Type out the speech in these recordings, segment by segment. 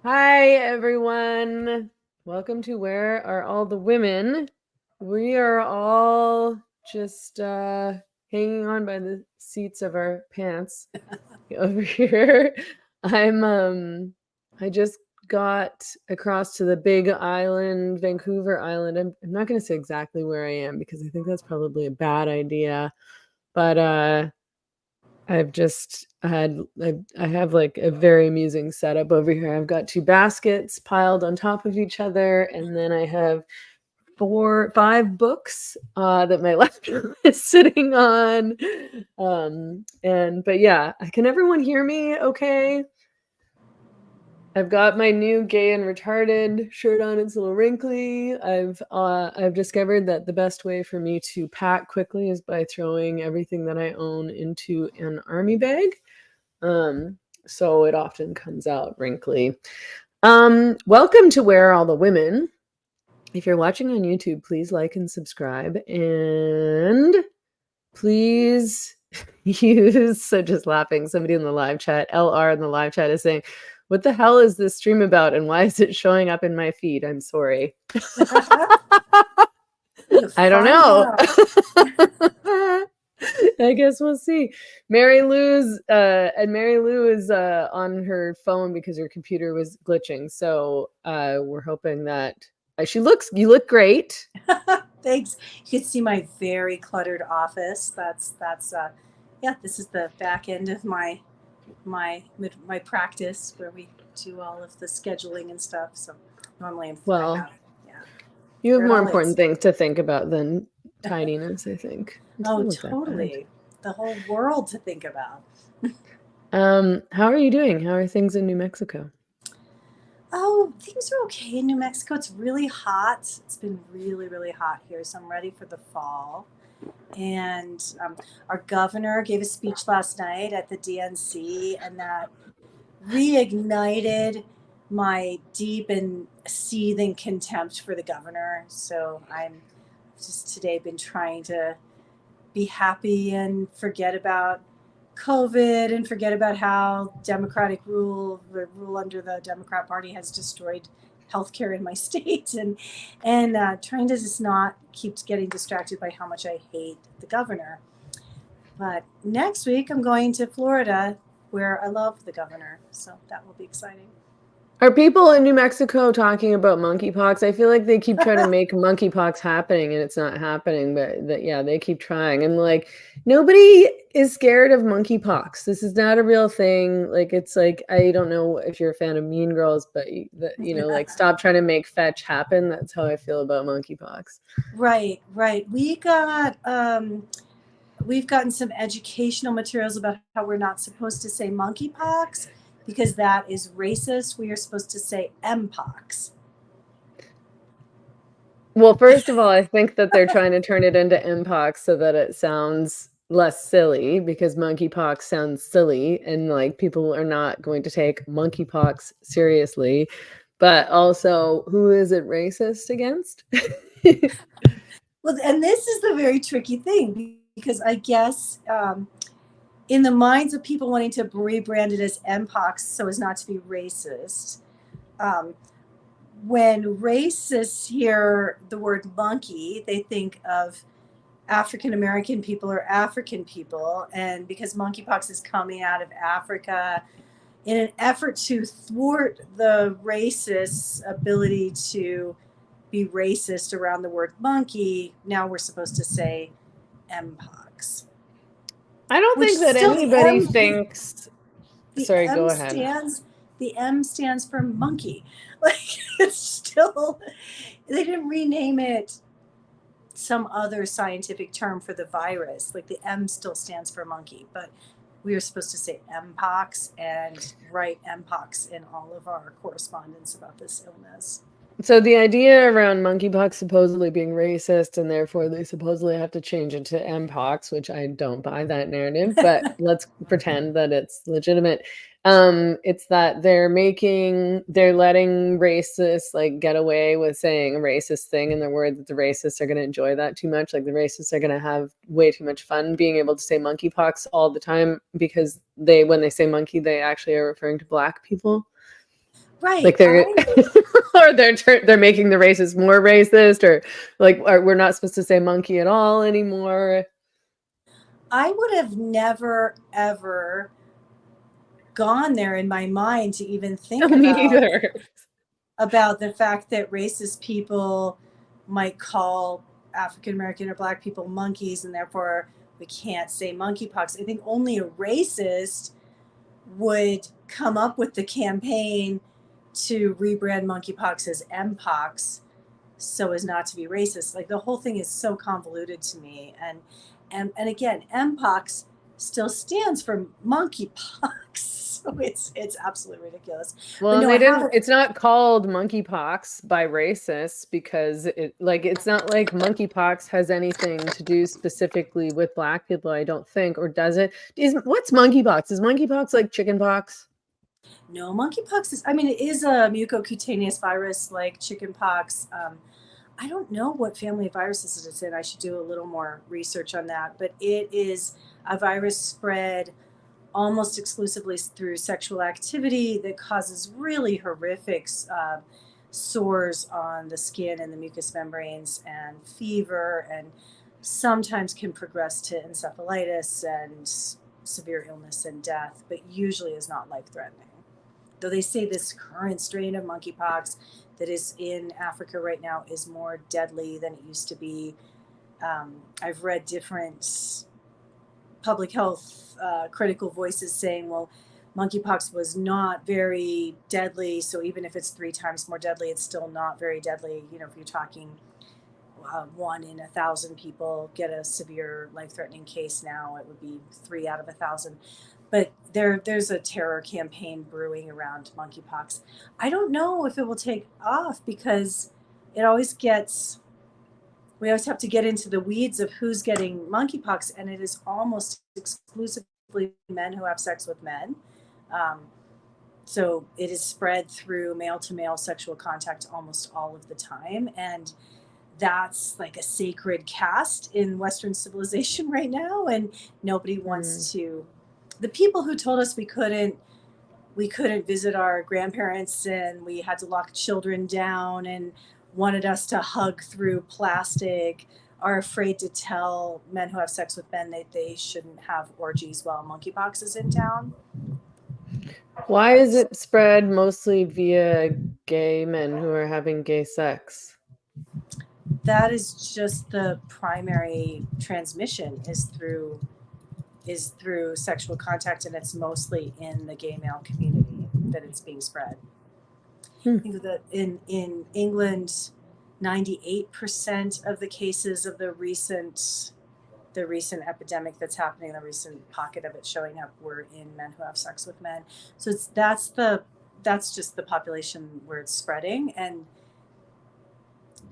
Hi, everyone. Welcome to Where Are All the Women? We are all just hanging on by the seats of our pants over here. I just got across to the big island, Vancouver Island. I'm not going to say exactly where I am because I think that's probably a bad idea. But I've just had I have like a very amusing setup over here. I've got two baskets piled on top of each other, and then I have 5 books that my left is sitting on. But yeah, can everyone hear me okay? I've got my new gay and retarded shirt on. It's a little wrinkly. I've discovered that the best way for me to pack quickly is by throwing everything that I own into an army bag. So it often comes out wrinkly. Welcome to Where Are All the Women? If you're watching on YouTube, please like and subscribe, and please use, so just laughing, somebody in the live chat, LR in the live chat is saying, what the hell is this stream about and why is it showing up in my feed? I'm sorry. I don't know. I guess we'll see. Mary Lou is on her phone because her computer was glitching. So we're hoping that you look great. Thanks. You can see my very cluttered office. That's this is the back end of my practice where we do all of the scheduling and stuff. So normally you have more important things to think about than tidiness, I think. Oh, totally. The whole world to think about. How are you doing? How are things in New Mexico? Oh, things are okay in New Mexico. It's really hot. It's been really, really hot here. So I'm ready for the fall. And our governor gave a speech last night at the DNC, and that reignited my deep and seething contempt for the governor. So I'm just today been trying to be happy and forget about COVID and forget about how Democratic rule under the Democrat Party has destroyed healthcare in my state, and trying to just not keep getting distracted by how much I hate the governor. But next week I'm going to Florida, where I love the governor, so that will be exciting. Are people in New Mexico talking about monkeypox? I feel like they keep trying to make monkeypox happening and it's not happening, but they keep trying. And like, nobody is scared of monkeypox. This is not a real thing. Like, it's like, I don't know if you're a fan of Mean Girls, but like, stop trying to make fetch happen. That's how I feel about monkeypox. Right. We've gotten some educational materials about how we're not supposed to say monkeypox because that is racist. We are supposed to say mpox. Well, first of all, I think that they're trying to turn it into mpox so that it sounds less silly, because monkeypox sounds silly and like people are not going to take monkeypox seriously. But also, who is it racist against? Well, and this is the very tricky thing, because I guess in the minds of people wanting to rebrand it as mpox so as not to be racist, when racists hear the word monkey, they think of African American people or African people. And because monkeypox is coming out of Africa, in an effort to thwart the racists' ability to be racist around the word monkey, now we're supposed to say mpox. I don't think that anybody thinks. Sorry, go ahead. The M stands for monkey. Like, it's still, they didn't rename it some other scientific term for the virus. Like, the M still stands for monkey, but we are supposed to say mpox and write mpox in all of our correspondence about this illness. So the idea around monkeypox supposedly being racist and therefore they supposedly have to change it to mpox, which I don't buy that narrative, but let's pretend that it's legitimate. It's that they're letting racists like get away with saying a racist thing, and they're worried that the racists are going to enjoy that too much. Like, the racists are going to have way too much fun being able to say monkeypox all the time, because when they say monkey, they actually are referring to Black people. Right. Like they're or they're making the races more racist, or like we're not supposed to say monkey at all anymore. I would have never ever gone there in my mind to even think Me either. about the fact that racist people might call African American or Black people monkeys, and therefore we can't say monkeypox. I think only a racist would come up with the campaign to rebrand monkeypox as mpox so as not to be racist. Like the whole thing is so convoluted to me. And again, mpox still stands for monkeypox. So it's absolutely ridiculous. Well, But and no, they I didn't. haven't. It's not called monkeypox by racists because it's not like monkeypox has anything to do specifically with Black people. I don't think, or does it? What's monkeypox? Is monkeypox like chickenpox? No, monkeypox is, I mean, it is a mucocutaneous virus like chickenpox. I don't know what family of viruses it's in. I should do a little more research on that. But it is a virus spread almost exclusively through sexual activity that causes really horrific sores on the skin and the mucous membranes and fever, and sometimes can progress to encephalitis and severe illness and death, but usually is not life threatening. Though they say this current strain of monkeypox that is in Africa right now is more deadly than it used to be. I've read different public health critical voices saying, well, monkeypox was not very deadly, so even if it's 3 times more deadly, it's still not very deadly. You know, if you're talking 1 in 1,000 people get a severe life-threatening case now, it would be 3 out of 1,000. But there's a terror campaign brewing around monkeypox. I don't know if it will take off because it always gets, we always have to get into the weeds of who's getting monkeypox, and it is almost exclusively men who have sex with men. So it is spread through male to male sexual contact almost all of the time. And that's like a sacred caste in Western civilization right now. And nobody wants to, the people who told us we couldn't visit our grandparents and we had to lock children down and wanted us to hug through plastic are afraid to tell men who have sex with men that they shouldn't have orgies while monkeypox is in town. Why is it spread mostly via gay men who are having gay sex? That is just the primary transmission is through sexual contact, and it's mostly in the gay male community that it's being spread. I think that in England, 98% of the cases of the recent epidemic that's happening, the recent pocket of it showing up, were in men who have sex with men. So that's just the population where it's spreading, and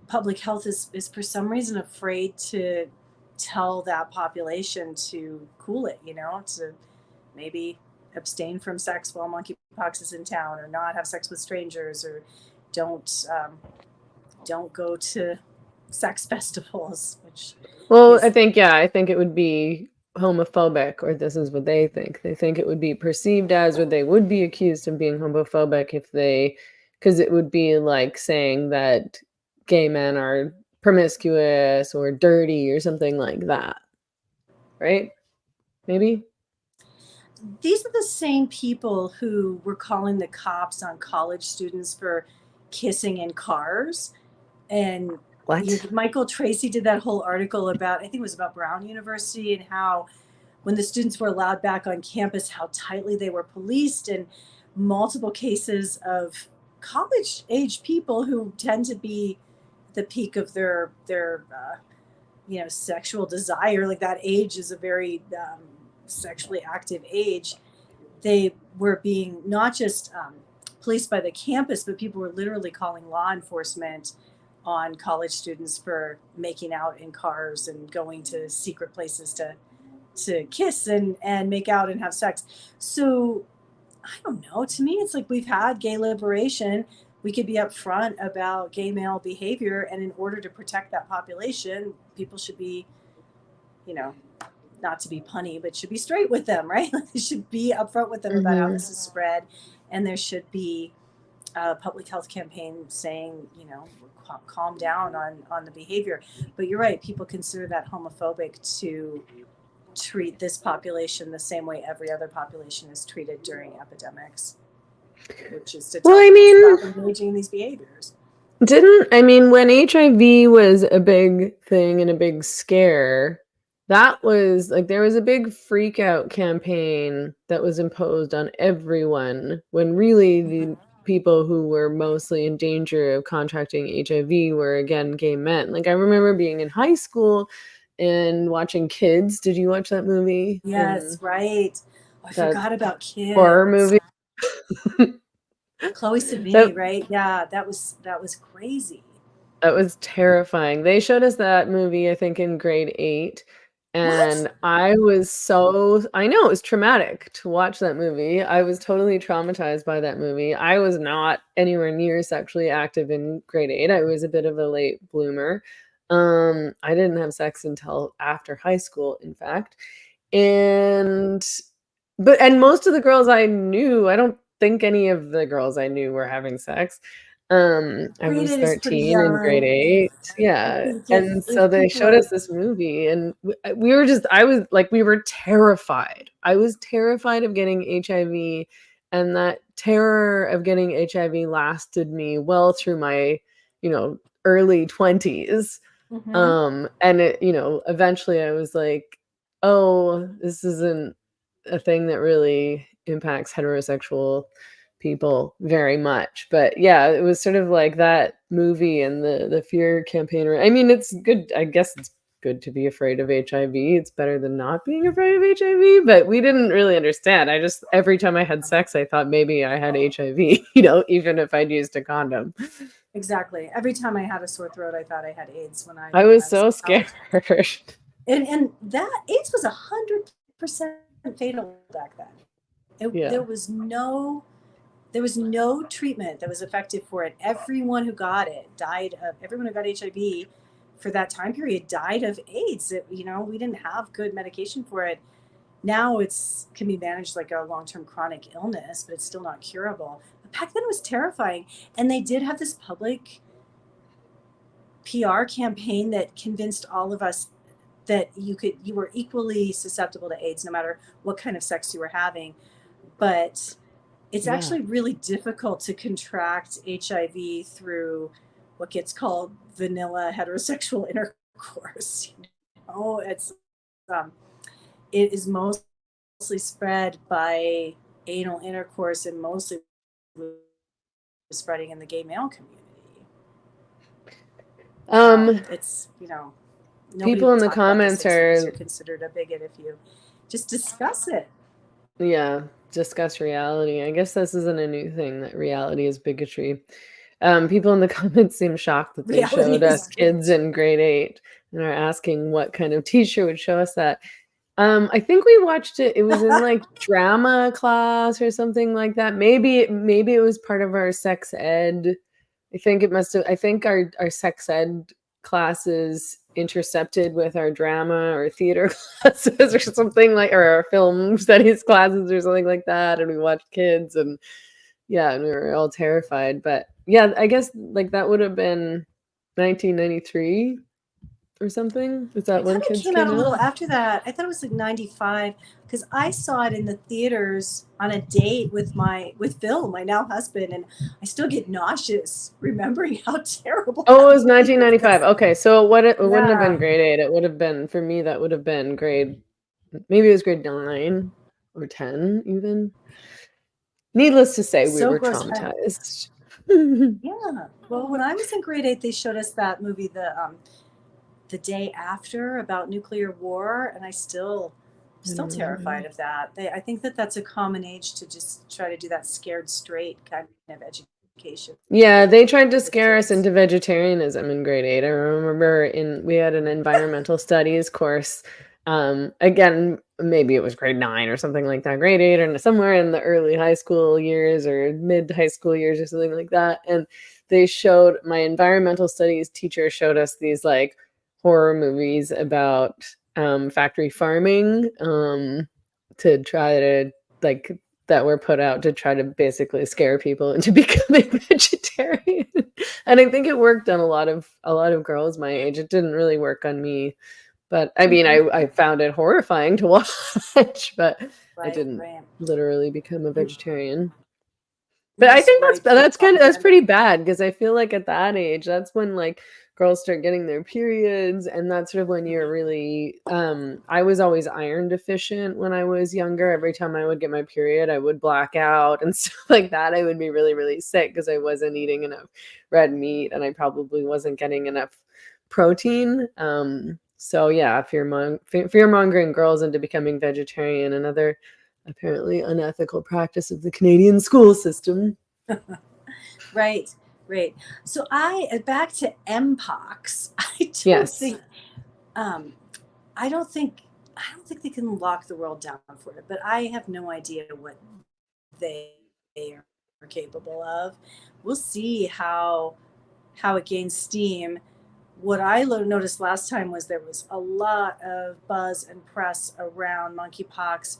public health is for some reason afraid to tell that population to cool it, to maybe abstain from sex while monkeypox is in town, or not have sex with strangers, or don't go to sex festivals, which I think it would be homophobic, or this is what they think. They think it would be perceived as, or they would be accused of being homophobic because it would be like saying that gay men are promiscuous or dirty or something like that. Right? Maybe? these are the same people who were calling the cops on college students for kissing in cars. And What? Michael Tracy did that whole article about, I think it was about Brown University, and how when the students were allowed back on campus, how tightly they were policed, and multiple cases of college age people who tend to be the peak of their sexual desire. Like that age is a very sexually active age. They were being not just policed by the campus, but people were literally calling law enforcement on college students for making out in cars and going to secret places to kiss and make out and have sex. So I don't know. To me, it's like we've had gay liberation. We could be upfront about gay male behavior, and in order to protect that population, people should be, not to be punny, but should be straight with them, right? Like they should be upfront with them about how this is spread, and there should be public health campaign saying, calm down on the behavior. But you're right, people consider that homophobic to treat this population the same way every other population is treated during epidemics, which is to tell Well, I people to mean, stop engaging in these behaviors. when HIV was a big thing and a big scare, that was like there was a big freak out campaign that was imposed on everyone when really the people who were mostly in danger of contracting HIV were again gay men. Like I remember being in high school and watching Kids. Did you watch that movie? Yes, right. Oh, I That forgot about Kids. horror movie. Chloe Sevigny, That right? Yeah, that was crazy. That was terrifying. They showed us that movie, I think, in grade 8, What? and I know it was traumatic to watch that movie. I was totally traumatized by that movie. I was not anywhere near sexually active in grade 8. I was a bit of a late bloomer. I didn't have sex until after high school, in fact. And most of the girls I knew, I don't think any of the girls I knew were having sex. I Grade was 8 is pretty 13 in grade young. 8. I Yeah. think And so if they people showed are us this movie and we were just I was like we were terrified. I was terrified of getting HIV, and that terror of getting HIV lasted me well through my, early 20s. Mhm. And eventually I was like, "Oh, this isn't a thing that really impacts heterosexual people very much." But yeah, it was sort of like that movie and the fear campaigner. I mean, it's good. I guess it's good to be afraid of HIV. It's better than not being afraid of HIV, but we didn't really understand. I just every time I had sex, I thought maybe I had HIV, even if I'd used a condom. Exactly. Every time I had a sore throat, I thought I had AIDS when I when was I was so in scared. college. And that AIDS was 100% fatal back then. Yeah. There was no treatment that was effective for it. Everyone who got it died of. Everyone who got HIV for that time period died of AIDS. We didn't have good medication for it. Now it's can be managed like a long-term chronic illness, but it's still not curable. But back then it was terrifying, and they did have this public PR campaign that convinced all of us that you were equally susceptible to AIDS no matter what kind of sex you were having. But it's Yeah. actually really difficult to contract HIV through what gets called vanilla heterosexual intercourse. Um, it is mostly spread by anal intercourse and mostly spreading in the gay male community. It's nobody People will in the talk about these comments things because you're are considered a bigot if you just discuss it. Yeah, discuss reality. I guess this isn't a new thing that reality is bigotry. People in the comments seem shocked that they Reality showed is us Kids bigotry. in grade 8 and are asking what kind of teacher would show us that. I think we watched it. It was in like drama class or something like that. Maybe it was part of our sex ed. I think our sex ed classes intercepted with our drama or theater classes or something like, or our film studies classes or something like that. And we watched Kids and yeah, and we were all terrified. But yeah, I guess like that would have been 1993 or something. Is I that when thought it Kids came out came a out? little after that. I thought it was like 95 because I saw it in the theaters on a date with Phil, my now husband, and I still get nauseous remembering how terrible Oh, that it was movie 1995. was. Okay, so it wouldn't have been Yeah. grade 8. It would have been for me. That would have been maybe it was grade 9 or 10 even. Needless to say, we So were gross. traumatized. Yeah. Well, when I was in grade 8, they showed us that movie, the day after, about nuclear war, and I still don't remember terrified that. of that. I think that's a common age to just try to do that scared straight kind of education Yeah, they tried to with scare us kids. into vegetarianism in grade 8. I remember we had an environmental studies course. Again, maybe it was grade 9 or something like that, grade 8 or somewhere in the early high school years or mid high school years or something like that. And my environmental studies teacher showed us these like horror movies about factory farming, to try to like that were put out to try to basically scare people into becoming vegetarian. And I think it worked on a lot of girls my age. It didn't really work on me. But I mean, I found it horrifying to watch, but I didn't literally become a vegetarian. But I think that's pretty bad, because I feel like at that age, that's when like girls start getting their periods, and that's sort of when you're really I was always iron deficient when I was younger. Every time I would get my period, I would black out and stuff like that. I would be really, really sick because I wasn't eating enough red meat, and I probably wasn't getting enough protein. So yeah, fear mongering girls into becoming vegetarian, another apparently unethical practice of the Canadian school system. Right. So back to mpox. I don't think they can lock the world down for it, but I have no idea what they are capable of. We'll see how it gains steam. What I noticed last time was there was a lot of buzz and press around monkeypox,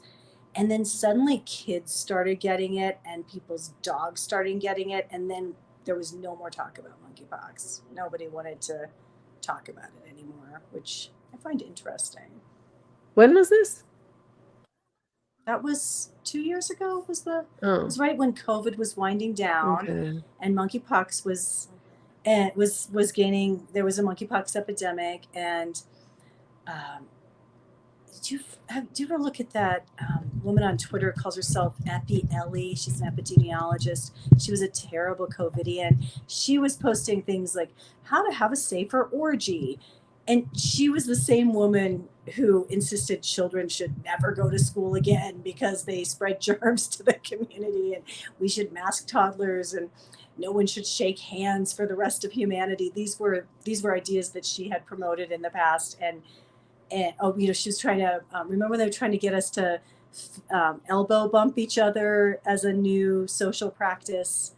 and then suddenly kids started getting it and people's dogs started getting it, and then there was no more talk about monkeypox. Nobody wanted to talk about it anymore, which I find interesting. When was this? That was 2 years ago. It was right when COVID was winding down, and monkeypox was gaining. There was a monkeypox epidemic, and do you ever look at that woman on Twitter, calls herself Epi Ellie? She's an epidemiologist. She was a terrible COVIDian. She was posting things like how to have a safer orgy. And she was the same woman who insisted children should never go to school again because they spread germs to the community, and we should mask toddlers, and no one should shake hands for the rest of humanity. These were ideas that she had promoted in the past. And she was trying to remember they were trying to get us to elbow bump each other as a new social practice.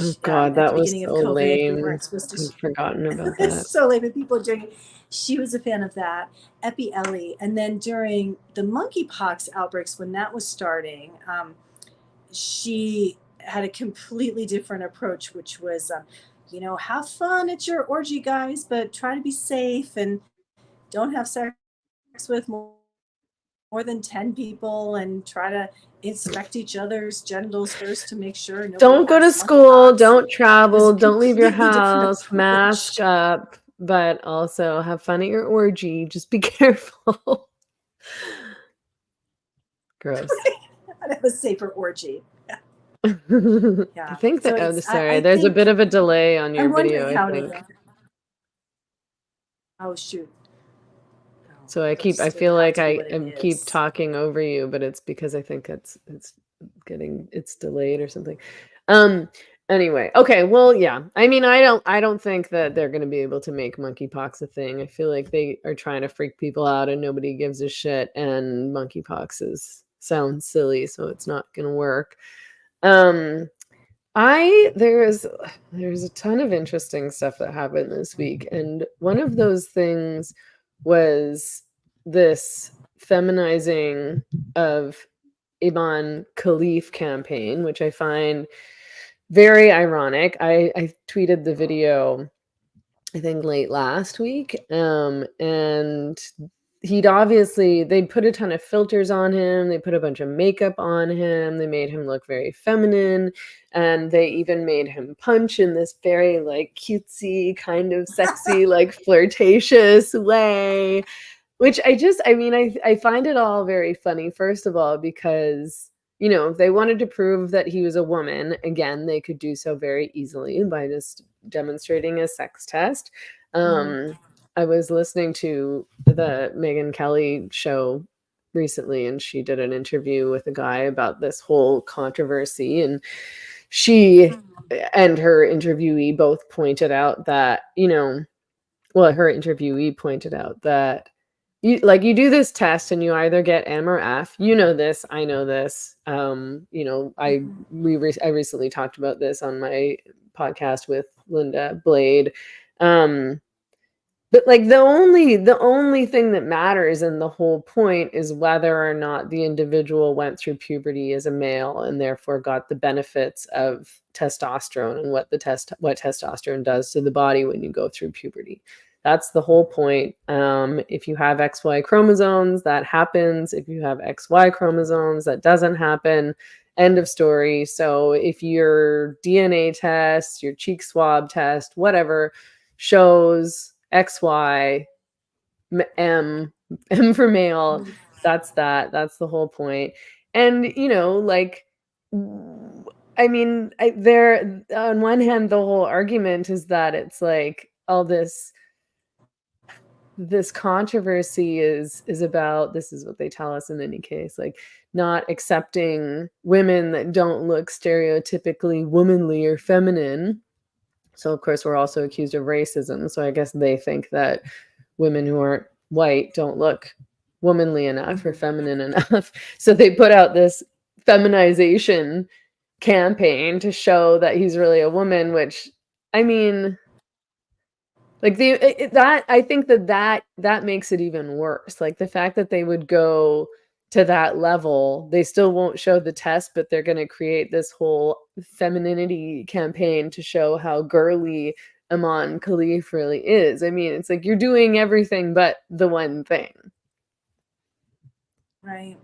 Oh God, that was so COVID, lame. we weren't supposed to. I've forgotten about that. So lame, and people doing it. She was a fan of that, Epi Ellie. And then during the monkeypox outbreaks, when that was starting, she had a completely different approach, which was, have fun at your orgy, guys, but try to be safe and don't have sex with more than 10 people, and try to inspect each other's genitals first to make sure. Don't go to school, don't travel, don't leave your house, mask up, but also have fun at your orgy. Just be careful. Gross. I'd have a safer orgy. I think that, sorry, there's a bit of a delay on your video, I think. Oh, shoot. So I feel like I keep talking over you, but it's because I think it's delayed or something. Anyway, okay, well, yeah. I mean, I don't think that they're going to be able to make monkeypox a thing. I feel like they are trying to freak people out and nobody gives a shit, and monkeypox sounds silly, so it's not going to work. There's a ton of interesting stuff that happened this week, and one of those things was this feminizing of Imam Khalif campaign, which I find very ironic. I tweeted the video, I think late last week, and they'd put a ton of filters on him, they put a bunch of makeup on him, they made him look very feminine, and they even made him punch in this very like cutesy, kind of sexy, like flirtatious way, which I find it all very funny, first of all, because if they wanted to prove that he was a woman, again, they could do so very easily by just demonstrating a sex test. I was listening to the Megyn Kelly show recently, and she did an interview with a guy about this whole controversy, and she and her interviewee both pointed out that, her interviewee pointed out that you do this test and you either get M or F. You know this, I know this. I recently talked about this on my podcast with Linda Blade. But like the only thing that matters in the whole point is whether or not the individual went through puberty as a male and therefore got the benefits of testosterone and what testosterone does to the body when you go through puberty. That's the whole point. If you have XY chromosomes, that happens. If you have XY chromosomes, that doesn't happen. End of story. So if your DNA test, your cheek swab test, whatever, shows XY, M for male, that's the whole point. And, like, I mean, there, on one hand, the whole argument is that it's like all this controversy is about, this is what they tell us in any case, like not accepting women that don't look stereotypically womanly or feminine. So of course we're also accused of racism. So I guess they think that women who aren't white don't look womanly enough or feminine enough. So they put out this feminization campaign to show that he's really a woman, which, I mean, like that, I think that makes it even worse. Like the fact that they would go to that level, they still won't show the test, but they're going to create this whole femininity campaign to show how girly Aman Khalif really is. I mean, it's like you're doing everything but the one thing. Right.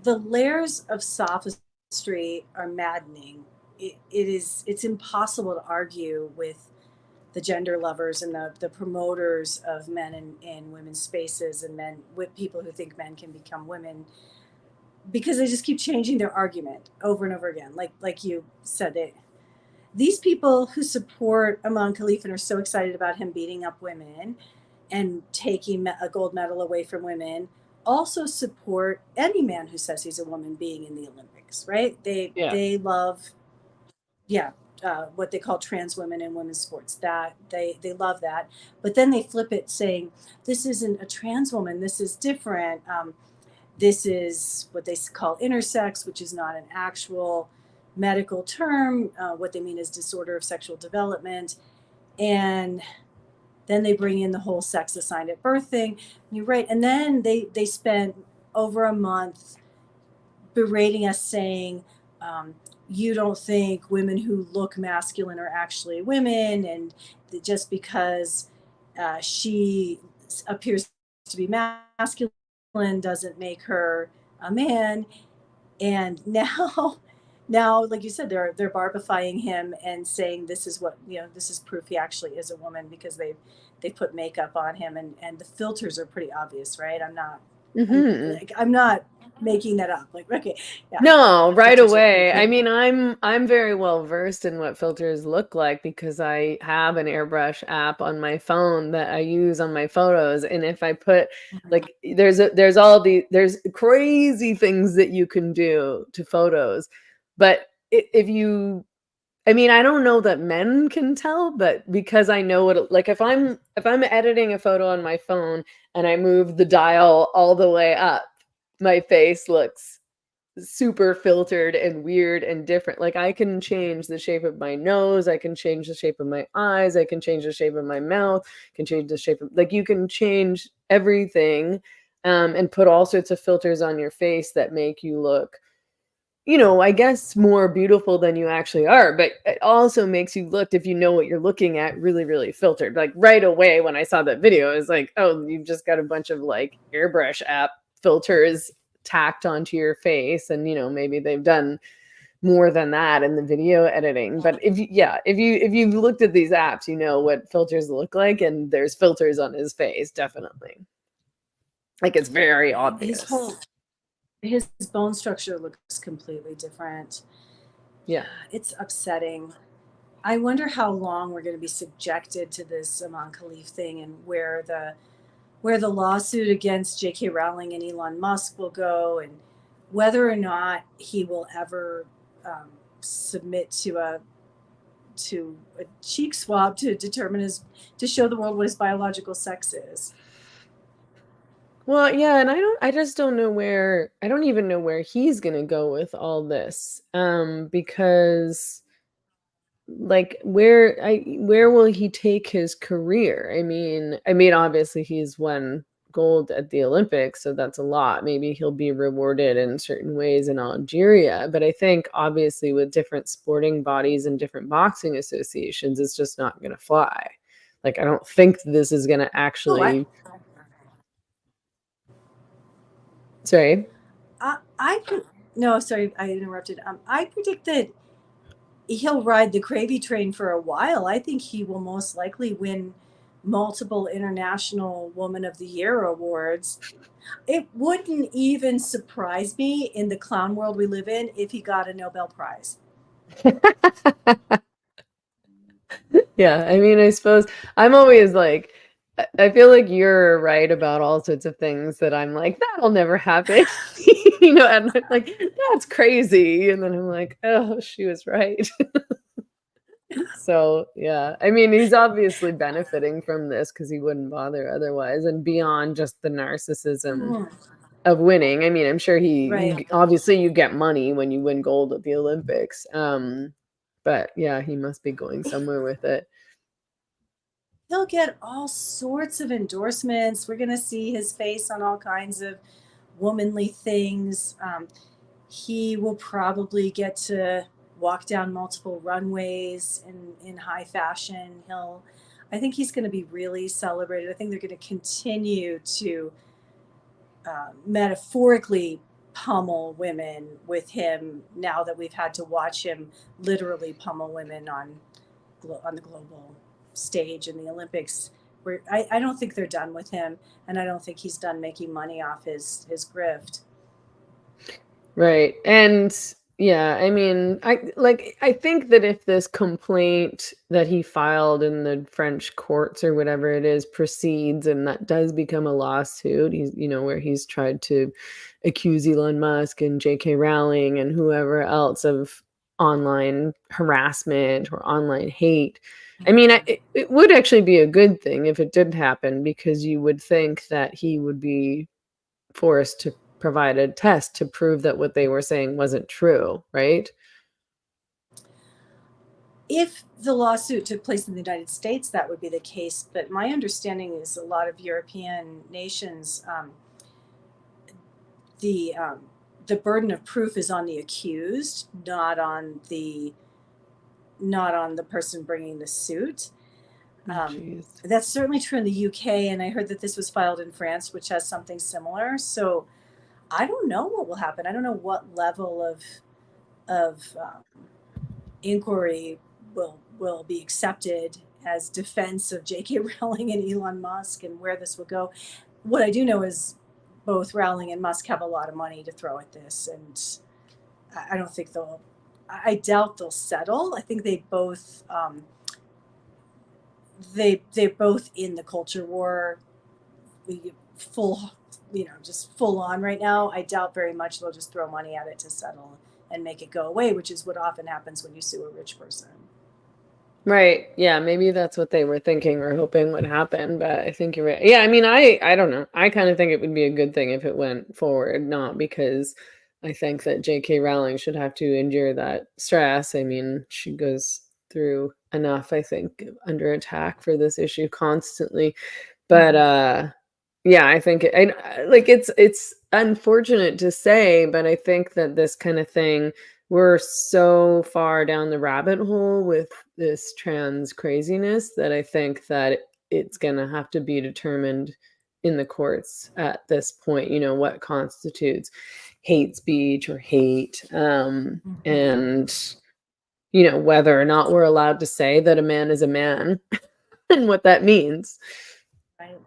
The layers of sophistry are maddening. It's impossible to argue with the gender lovers and the promoters of men in women's spaces, and men with people who think men can become women, because they just keep changing their argument over and over again. Like you said, these people who support Aman Khalif and are so excited about him beating up women and taking a gold medal away from women also support any man who says he's a woman being in the Olympics, right? Yeah. They love, yeah, what they call trans women in women's sports. That they love that, but then they flip it, saying this isn't a trans woman. This is different. This is what they call intersex, which is not an actual medical term. What they mean is disorder of sexual development, and then they bring in the whole sex assigned at birth thing. You're right, and then they spent over a month berating us, saying, you don't think women who look masculine are actually women, and just because she appears to be masculine doesn't make her a man. And now now, like you said, they're barbifying him and saying this is what, this is proof he actually is a woman, because they put makeup on him, and the filters are pretty obvious, right? I'm not making that up. Like, okay, yeah. No, right Filters are pretty away. I clear. mean, I'm very well versed in what filters look like because I have an airbrush app on my phone that I use on my photos. And if I put, like, there's crazy things that you can do to photos. But if you, I mean, I don't know that men can tell, but because I know what like if I'm editing a photo on my phone and I move the dial all the way up, my face looks super filtered and weird and different. Like I can change the shape of my nose, I can change the shape of my eyes, I can change the shape of my mouth, can change the shape of, like, you can change everything, and put all sorts of filters on your face that make you look, I guess more beautiful than you actually are, but it also makes you look, if you know what you're looking at, really, really filtered. Like right away when I saw that video, I was like, oh, you've just got a bunch of like airbrush app filters tacked onto your face, and maybe they've done more than that in the video editing. But if you've looked at these apps, you know what filters look like, and there's filters on his face, definitely. Like it's very obvious. His bone structure looks completely different. Yeah. It's upsetting. I wonder how long we're going to be subjected to this Aman Khalif thing, and where the lawsuit against J.K. Rowling and Elon Musk will go, and whether or not he will ever submit to a cheek swab to determine to show the world what his biological sex is. Well, yeah, and I just don't know where, I don't even know where he's gonna go with all this. Because like where will he take his career? I mean obviously he's won gold at the Olympics, so that's a lot. Maybe he'll be rewarded in certain ways in Algeria, but I think obviously with different sporting bodies and different boxing associations, it's just not going to fly. Like I don't think this is going to Oh, actually. Sorry. no, sorry, I interrupted. I predict that he'll ride the gravy train for a while. I think he will most likely win multiple international Woman of the Year awards. It wouldn't even surprise me in the clown world we live in if he got a Nobel Prize. Yeah, I mean, I suppose I'm always like, I feel like you're right about all sorts of things that I'm like, that'll never happen. And I'm like, that's crazy. And then I'm like, oh, she was right. So, yeah, I mean, he's obviously benefiting from this because he wouldn't bother otherwise. And beyond just the narcissism Mhm. of winning, I mean, I'm sure Right. obviously you get money when you win gold at the Olympics. But yeah, he must be going somewhere with it. He'll get all sorts of endorsements. We're going to see his face on all kinds of womanly things. He will probably get to walk down multiple runways in high fashion. I think he's going to be really celebrated. I think they're going to continue to metaphorically pummel women with him now that we've had to watch him literally pummel women on the global stage in the Olympics. I don't think they're done with him, and I don't think he's done making money off his grift. Right. And yeah, I mean, I think that if this complaint that he filed in the French courts or whatever it is proceeds and that does become a lawsuit, where he's tried to accuse Elon Musk and JK Rowling and whoever else of online harassment or online hate. I mean, it would actually be a good thing if it did happen because you would think that he would be forced to provide a test to prove that what they were saying wasn't true, right? If the lawsuit took place in the United States, that would be the case. But my understanding is a lot of European nations, the um, the burden of proof is on the accused, not on the person bringing the suit. Oh, jeez. That's certainly true in the UK, and I heard that this was filed in France, which has something similar. So I don't know what will happen. I don't know what level of inquiry will be accepted as defense of J.K. Rowling and Elon Musk, and where this will go. What I do know is both Rowling and Musk have a lot of money to throw at this, and I don't think they'll. I doubt they'll settle. I think they're both in the culture war, full, just full on right now. I doubt very much they'll just throw money at it to settle and make it go away, which is what often happens when you sue a rich person. Right. Yeah, maybe that's what they were thinking or hoping would happen, but I think you're right. Yeah, I mean, I don't know. I kind of think it would be a good thing if it went forward, not because I think that J.K. Rowling should have to endure that stress. I mean, she goes through enough, I think, under attack for this issue constantly. But Mm-hmm. yeah, I think it's unfortunate to say, but I think that this kind of thing, we're so far down the rabbit hole with this trans craziness that I think that it's going to have to be determined in the courts at this point, what constitutes hate speech or hate, Mm-hmm. and whether or not we're allowed to say that a man is a man and what that means. Right.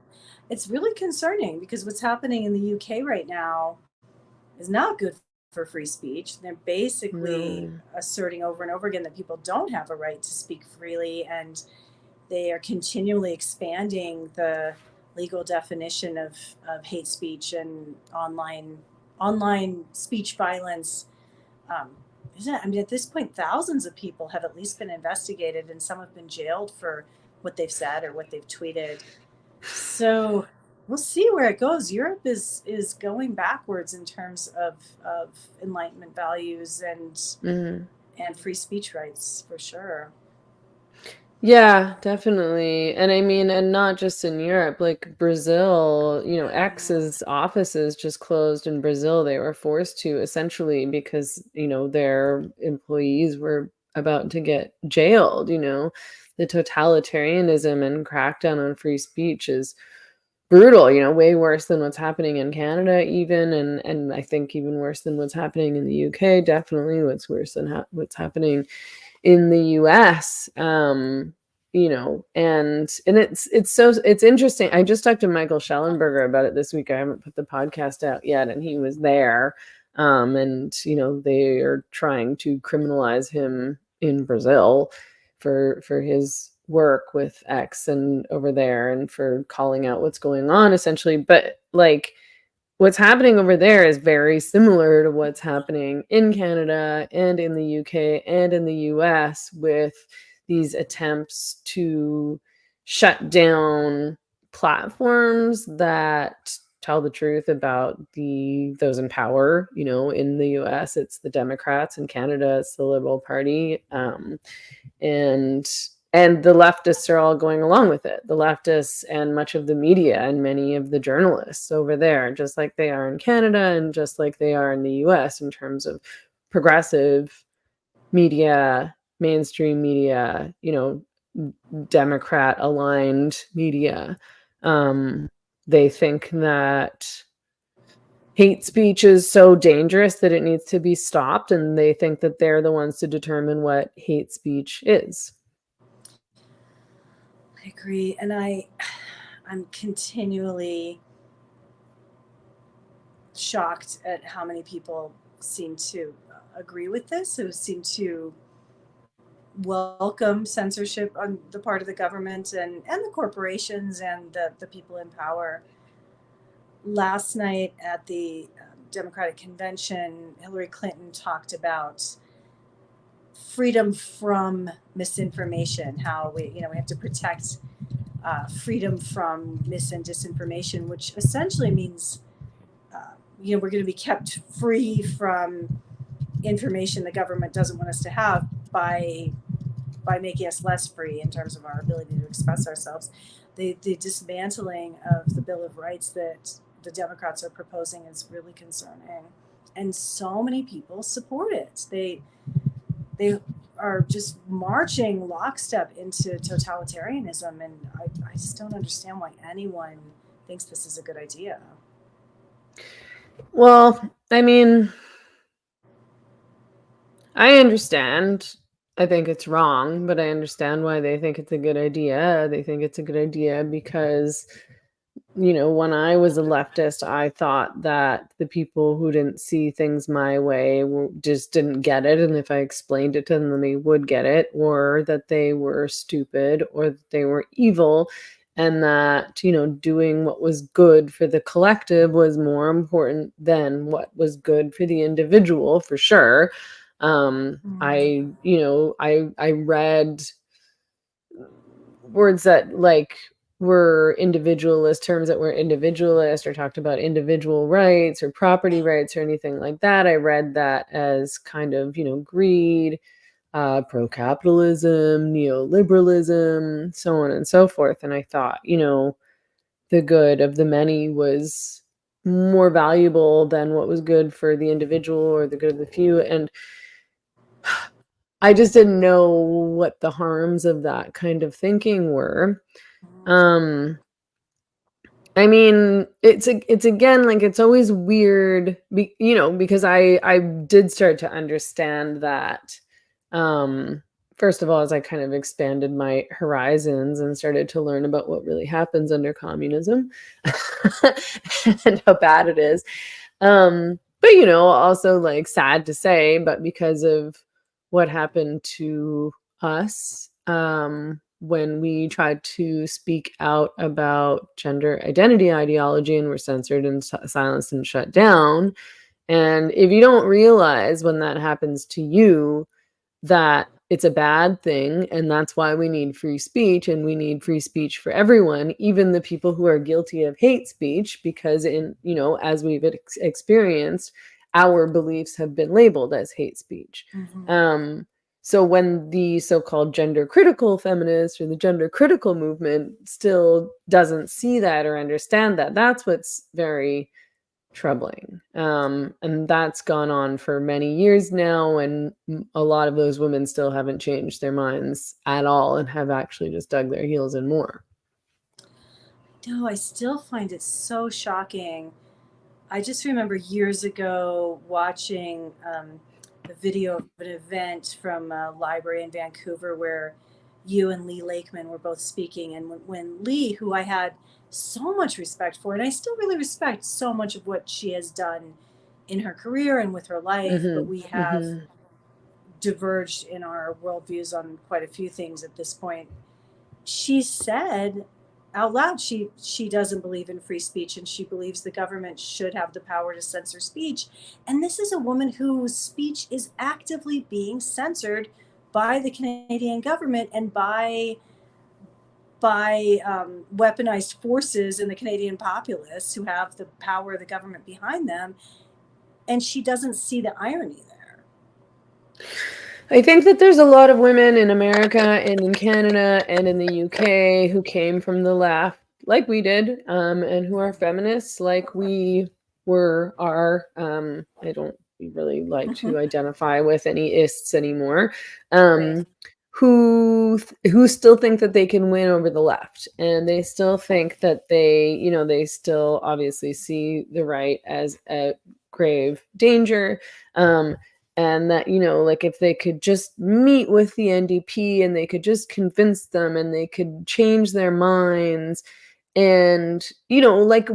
It's really concerning because what's happening in the UK right now is not good for free speech. They're basically No. asserting over and over again that people don't have a right to speak freely, and they are continually expanding the legal definition of hate speech and online speech violence. Um, isn't it? I mean, at this point, thousands of people have at least been investigated, and some have been jailed for what they've said or what they've tweeted. So we'll see where it goes. Europe is going backwards in terms of Enlightenment values Mhm. and free speech rights for sure. Yeah, definitely. And I mean, and not just in Europe, like Brazil, X's offices just closed in Brazil. They were forced to essentially because, their employees were about to get jailed. The totalitarianism and crackdown on free speech is brutal, way worse than what's happening in Canada even, and I think even worse than what's happening in the UK, definitely what's worse than what's happening in the US. And it's interesting. I just talked to Michael Schellenberger about it this week. I haven't put the podcast out yet, and he was there. And they are trying to criminalize him in Brazil for his work with X and over there and for calling out what's going on essentially. But like what's happening over there is very similar to what's happening in Canada and in the UK and in the US with these attempts to shut down platforms that tell the truth about those in power. In the US it's the Democrats, in Canada it's the Liberal Party, and the leftists are all going along with it. The leftists and much of the media and many of the journalists over there, just like they are in Canada and just like they are in the US in terms of progressive media, mainstream media, Democrat aligned media. They think that hate speech is so dangerous that it needs to be stopped, and they think that they're the ones to determine what hate speech is. I agree. And I'm continually shocked at how many people seem to agree with this, who seem to welcome censorship on the part of the government and the corporations and the people in power. Last night at the Democratic convention, Hillary Clinton talked about freedom from misinformation, how we have to protect freedom from mis and disinformation, which essentially means we're going to be kept free from information the government doesn't want us to have by making us less free in terms of our ability to express ourselves. The dismantling of the Bill of Rights that the Democrats are proposing is really concerning, and so many people support it. They are just marching lockstep into totalitarianism, and I just don't understand why anyone thinks this is a good idea. Well, I mean, I understand. I think it's wrong, but I understand why they think it's a good idea. They think it's a good idea because, when I was a leftist, I thought that the people who didn't see things my way just didn't get it. And if I explained it to them, they would get it, or that they were stupid, or that they were evil. And that, doing what was good for the collective was more important than what was good for the individual, for sure. I read words that were individualist, terms that were individualist, or talked about individual rights or property rights or anything like that. I read that as kind of, greed, pro-capitalism, neoliberalism, so on and so forth. And I thought, the good of the many was more valuable than what was good for the individual or the good of the few. And I just didn't know what the harms of that kind of thinking were. I mean, it's again, like, it's always weird, because I did start to understand that, first of all, as I kind of expanded my horizons and started to learn about what really happens under communism and how bad it is. But, also, like, sad to say, but because of what happened to us, when we tried to speak out about gender identity ideology and were censored and silenced and shut down. And if you don't realize when that happens to you that it's a bad thing, and that's why we need free speech, and we need free speech for everyone, even the people who are guilty of hate speech, because as we've experienced, our beliefs have been labeled as hate speech. Mm-hmm. So when the so-called gender critical feminists or the gender critical movement still doesn't see that or understand that, that's what's very troubling. And that's gone on for many years now, and a lot of those women still haven't changed their minds at all and have actually just dug their heels in more. No, I still find it so shocking. I just remember years ago watching a video of an event from a library in Vancouver where you and Lee Lakeman were both speaking. And when Lee, who I had so much respect for, and I still really respect so much of what she has done in her career and with her life, but we have diverged in our worldviews on quite a few things at this point. She said out loud she doesn't believe in free speech, and she believes the government should have the power to censor speech. And this is a woman whose speech is actively being censored by the Canadian government and by weaponized forces in the Canadian populace who have the power of the government behind them. And she doesn't see the irony there. I think that there's a lot of women in America and in Canada and in the UK who came from the left, like we did, and who are feminists, like we are. I don't really like to identify with any ists anymore. Right. Who still think that they can win over the left, and they still think that they still obviously see the right as a grave danger. And that, like if they could just meet with the NDP and they could just convince them and they could change their minds. And, like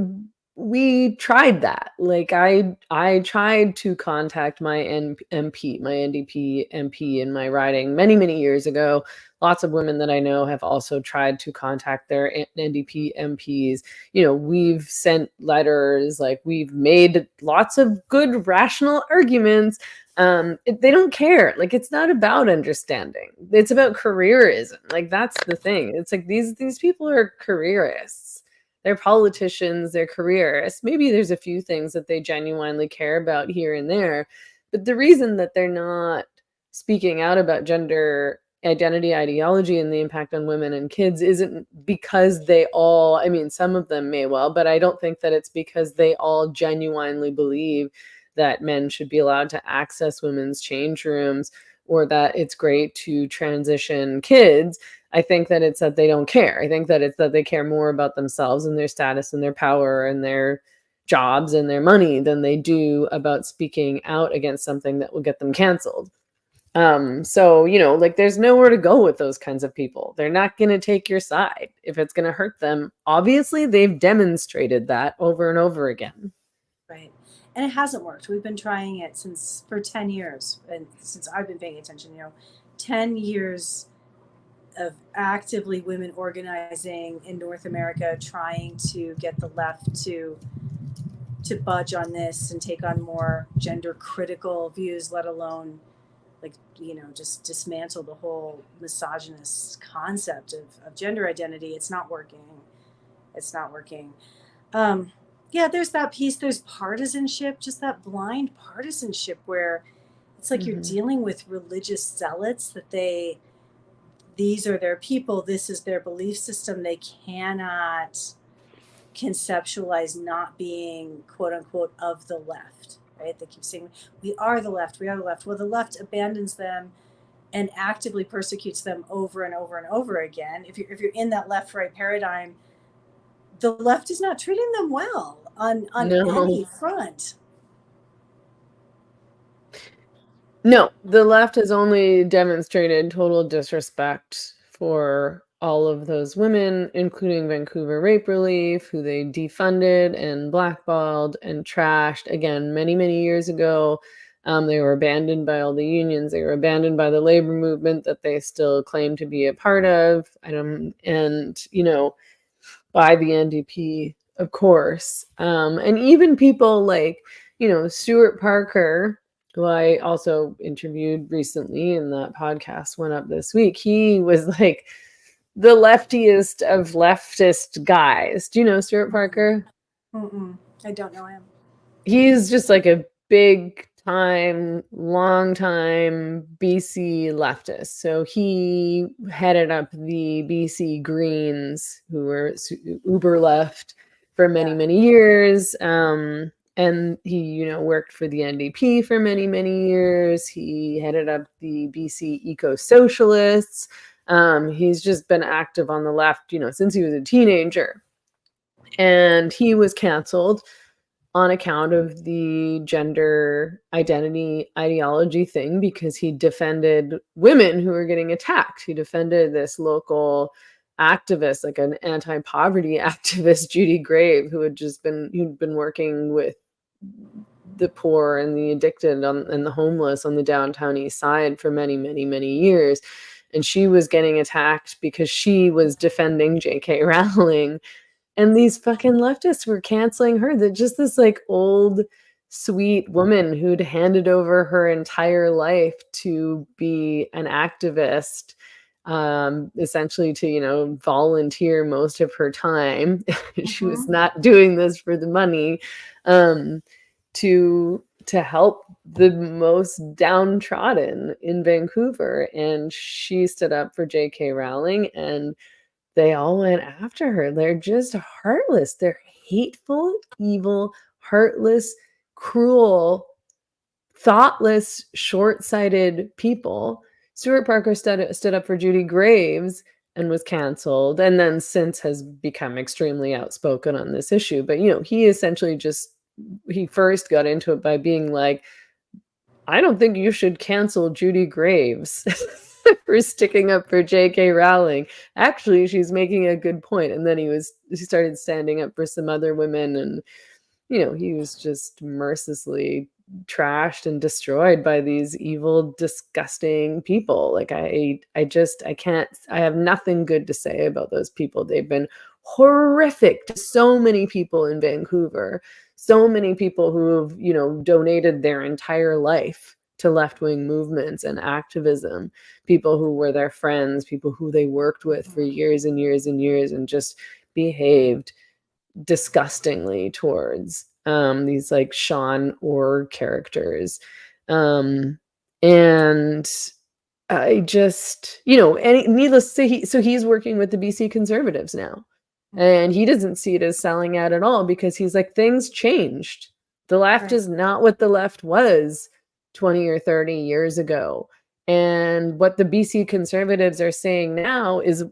we tried that. Like I tried to contact my MP, my NDP MP in my riding many, many years ago. Lots of women that I know have also tried to contact their NDP MPs. We've sent letters, like we've made lots of good rational arguments. They don't care. Like, it's not about understanding. It's about careerism. Like, that's the thing. It's like these people are careerists. They're politicians, they're careerists. Maybe there's a few things that they genuinely care about here and there, but the reason that they're not speaking out about gender identity, ideology, and the impact on women and kids isn't because they all, I mean, some of them may well, but I don't think that it's because they all genuinely believe that men should be allowed to access women's change rooms or that it's great to transition kids. I think that it's that they don't care. I think that it's that they care more about themselves and their status and their power and their jobs and their money than they do about speaking out against something that will get them canceled. So, like there's nowhere to go with those kinds of people. They're not going to take your side if it's going to hurt them. Obviously, they've demonstrated that over and over again. Right. And it hasn't worked. We've been trying it for 10 years. And since I've been paying attention, 10 years of actively women organizing in North America, trying to get the left to budge on this and take on more gender critical views, let alone just dismantle the whole misogynist concept of gender identity. It's not working. Yeah, there's that piece. There's partisanship, just that blind partisanship where it's like you're dealing with religious zealots that these are their people, this is their belief system. They cannot conceptualize not being quote unquote of the left, right? They keep saying, we are the left. Well, the left abandons them and actively persecutes them over and over and over again. If you're in that left-right paradigm, the left is not treating them well on any front. No, the left has only demonstrated total disrespect for all of those women, including Vancouver Rape Relief, who they defunded and blackballed and trashed again many, many years ago. They were abandoned by all the unions. They were abandoned by the labor movement that they still claim to be a part of. And by the NDP, of course. And even people like, Stuart Parker, who I also interviewed recently, and that podcast went up this week. He was like the leftiest of leftist guys. Do you know Stuart Parker? I don't know him. He's just like a big long time BC leftist. So he headed up the BC Greens, who were uber left for many, many years. And he, worked for the NDP for many, many years. He headed up the BC Eco Socialists. He's just been active on the left, since he was a teenager. And he was canceled on account of the gender identity ideology thing because he defended women who were getting attacked. He defended this local activist, like an anti-poverty activist, Judy Grave, who'd been working with the poor and the addicted and the homeless on the downtown east side for many, many, many years. And she was getting attacked because she was defending J.K. Rowling. And these fucking leftists were canceling her. That just this like old, sweet woman who'd handed over her entire life to be an activist, essentially to, volunteer most of her time. She was not doing this for the money, to help the most downtrodden in Vancouver. And she stood up for J.K. Rowling, and they all went after her. They're just heartless. They're hateful, evil, heartless, cruel, thoughtless, short-sighted people. Stuart Parker stood up for Judy Graves and was canceled, and then since has become extremely outspoken on this issue. But, he essentially he first got into it by being like, I don't think you should cancel Judy Graves for sticking up for J.K. Rowling. Actually, she's making a good point. And then he started standing up for some other women, and he was just mercilessly trashed and destroyed by these evil, disgusting people. Like I have nothing good to say about those people. They've been horrific to so many people in Vancouver. So many people who have, donated their entire life to left-wing movements and activism, people who were their friends, people who they worked with for years and years and years, and just behaved disgustingly towards these like Sean Orr characters. And I just, needless to say, he's working with the BC Conservatives now. And he doesn't see it as selling out at all because he's like, things changed. The left is not what the left was 20 or 30 years ago. And what the BC Conservatives are saying now is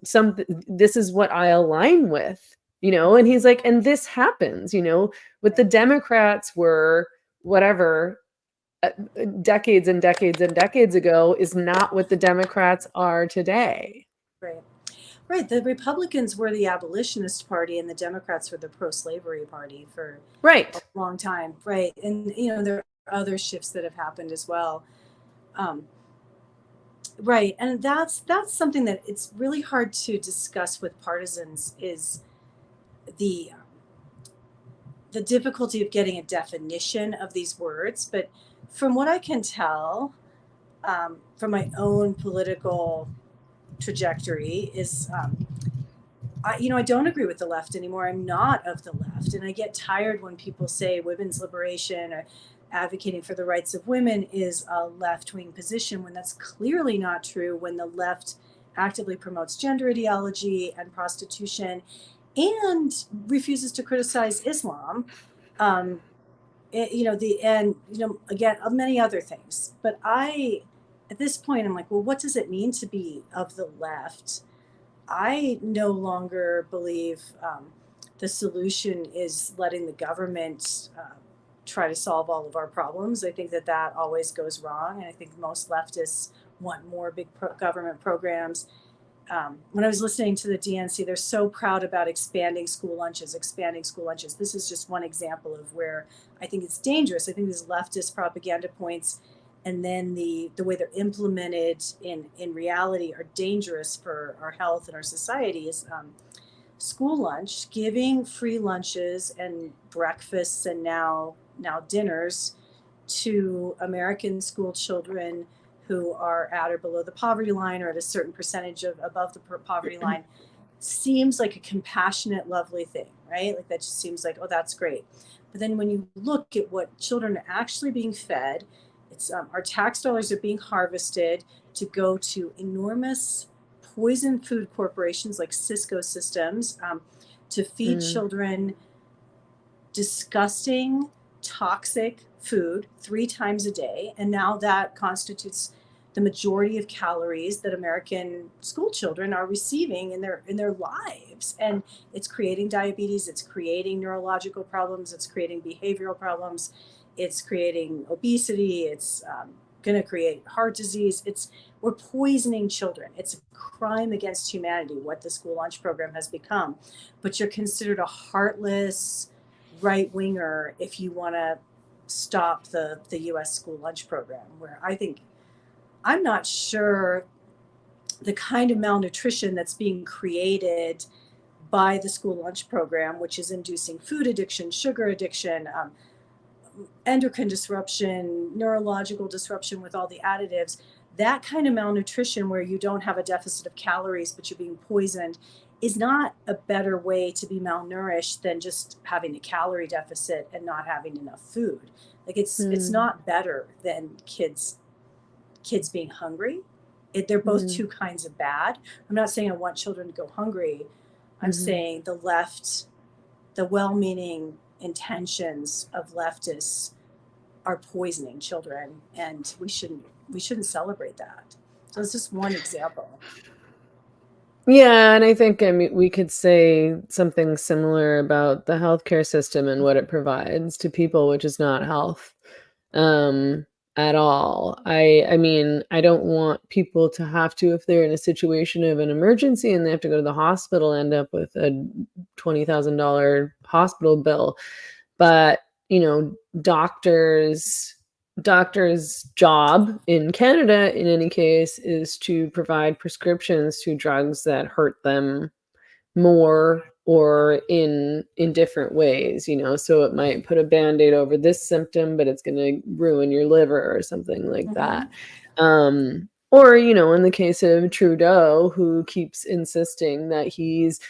this is what I align with, and he's like, and this happens, with the Democrats were whatever decades and decades and decades ago is not what the Democrats are today. Right. The Republicans were the abolitionist party and the Democrats were the pro-slavery party for a long time. Right. And, there are other shifts that have happened as well. Right. And that's something that it's really hard to discuss with partisans is the difficulty of getting a definition of these words. But from what I can tell, from my own political trajectory is, I don't agree with the left anymore. I'm not of the left. And I get tired when people say women's liberation or advocating for the rights of women is a left-wing position, when that's clearly not true, when the left actively promotes gender ideology and prostitution and refuses to criticize Islam, again, many other things. But at this point, I'm like, well, what does it mean to be of the left? I no longer believe the solution is letting the government try to solve all of our problems. I think that always goes wrong. And I think most leftists want more big government programs. When I was listening to the DNC, they're so proud about expanding school lunches. This is just one example of where I think it's dangerous. I think these leftist propaganda points and then the way they're implemented in reality are dangerous for our health and our society. Is school lunch, giving free lunches and breakfasts and now dinners to American school children who are at or below the poverty line or at a certain percentage of above the poverty line. seems like a compassionate, lovely thing, right? Like that just seems like, oh, that's great. But then when you look at what children are actually being fed, it's our tax dollars are being harvested to go to enormous poison food corporations like Cisco Systems, to feed children disgusting, toxic food 3 times a day. And now that constitutes the majority of calories that American school children are receiving in their lives. And it's creating diabetes, it's creating neurological problems, it's creating behavioral problems, it's creating obesity, it's going to create heart disease. We're poisoning children. It's a crime against humanity what the school lunch program has become. But you're considered a heartless right winger if you want to stop the U.S. school lunch program, where I'm not sure the kind of malnutrition that's being created by the school lunch program, which is inducing food addiction, sugar addiction, endocrine disruption, neurological disruption with all the additives. That kind of malnutrition where you don't have a deficit of calories, but you're being poisoned, is not a better way to be malnourished than just having a calorie deficit and not having enough food. Like it's not better than kids being hungry. They're both two kinds of bad. I'm not saying I want children to go hungry. I'm saying the left, the well-meaning intentions of leftists are poisoning children, and we shouldn't celebrate that. So it's just one example. Yeah, and I think, I mean, we could say something similar about the healthcare system and what it provides to people, which is not health at all. I mean, I don't want people to have to, if they're in a situation of an emergency and they have to go to the hospital, end up with a $20,000 hospital bill. But, you know, doctors' job in Canada, in any case, is to provide prescriptions to drugs that hurt them more or in different ways, you know. So it might put a Band-Aid over this symptom, but it's going to ruin your liver or something like that. Or, you know, in the case of Trudeau, who keeps insisting that he's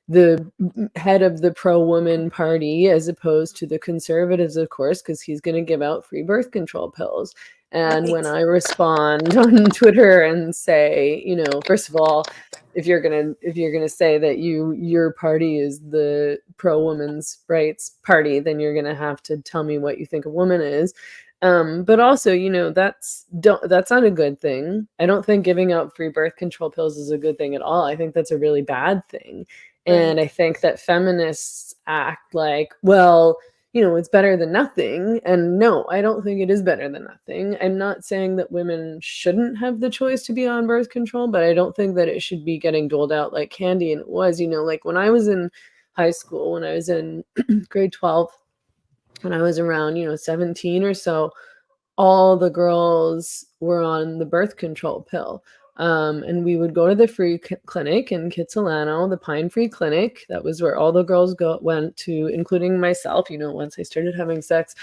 the head of the pro-woman party as opposed to the conservatives, of course, because he's going to give out free birth control pills. And when I respond on Twitter and say, you know, first of all, if you're gonna say that your party is the pro-women's rights party, then you're gonna have to tell me what you think a woman is. But also, you know, that's not a good thing. I don't think giving out free birth control pills is a good thing at all. I think that's a really bad thing. And I think that feminists act like, well, you know, it's better than nothing. And no, I don't think it is better than nothing. I'm not saying that women shouldn't have the choice to be on birth control, but I don't think that it should be getting doled out like candy. And it was, you know, like when I was in high school, when I was in grade 12, when I was around, you know, 17 or so, all the girls were on the birth control pill. And we would go to the free clinic in Kitsilano, the Pine Free Clinic. That was where all the girls went to, including myself, you know, once I started having sex,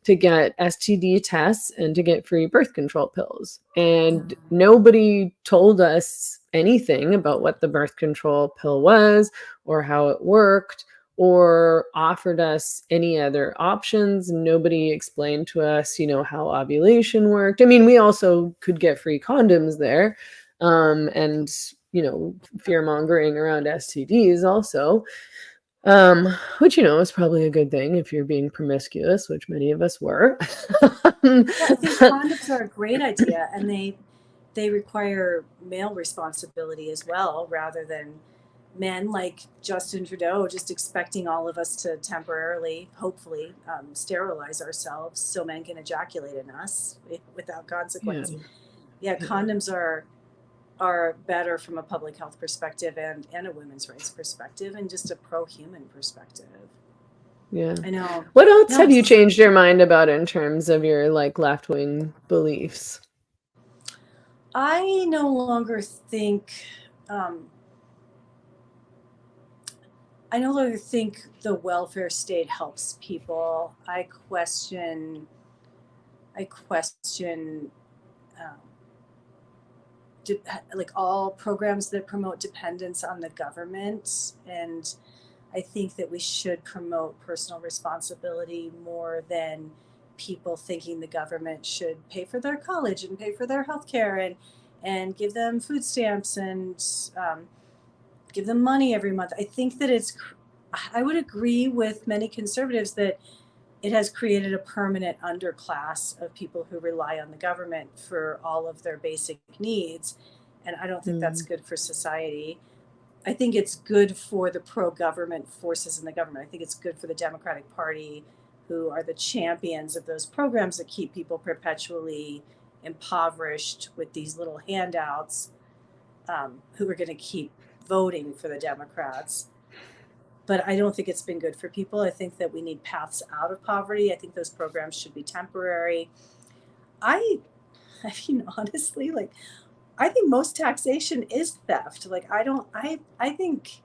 to get STD tests and to get free birth control pills. And nobody told us anything about what the birth control pill was or how it worked, or offered us any other options. Nobody explained to us, you know, how ovulation worked. I mean, we also could get free condoms there, and, you know, fear mongering around STDs also, which, you know, is probably a good thing if you're being promiscuous, which many of us were. Yeah, I think condoms are a great idea, and they require male responsibility as well, rather than men like Justin Trudeau just expecting all of us to temporarily, hopefully, sterilize ourselves so men can ejaculate in us without consequence. Yeah, condoms are better from a public health perspective and a women's rights perspective and just a pro-human perspective. Yeah. I know. What else have you changed your mind about in terms of your like left-wing beliefs? I no longer think the welfare state helps people. I question um, like all programs that promote dependence on the government. And I think that we should promote personal responsibility more than people thinking the government should pay for their college and pay for their health care and give them food stamps and give them money every month. I think that I would agree with many conservatives that it has created a permanent underclass of people who rely on the government for all of their basic needs. And I don't think that's good for society. I think it's good for the pro-government forces in the government. I think it's good for the Democratic Party, who are the champions of those programs that keep people perpetually impoverished with these little handouts, who are going to keep voting for the Democrats. But I don't think it's been good for people. I think that we need paths out of poverty. I think those programs should be temporary. I mean, honestly, like, I think most taxation is theft. Like, I think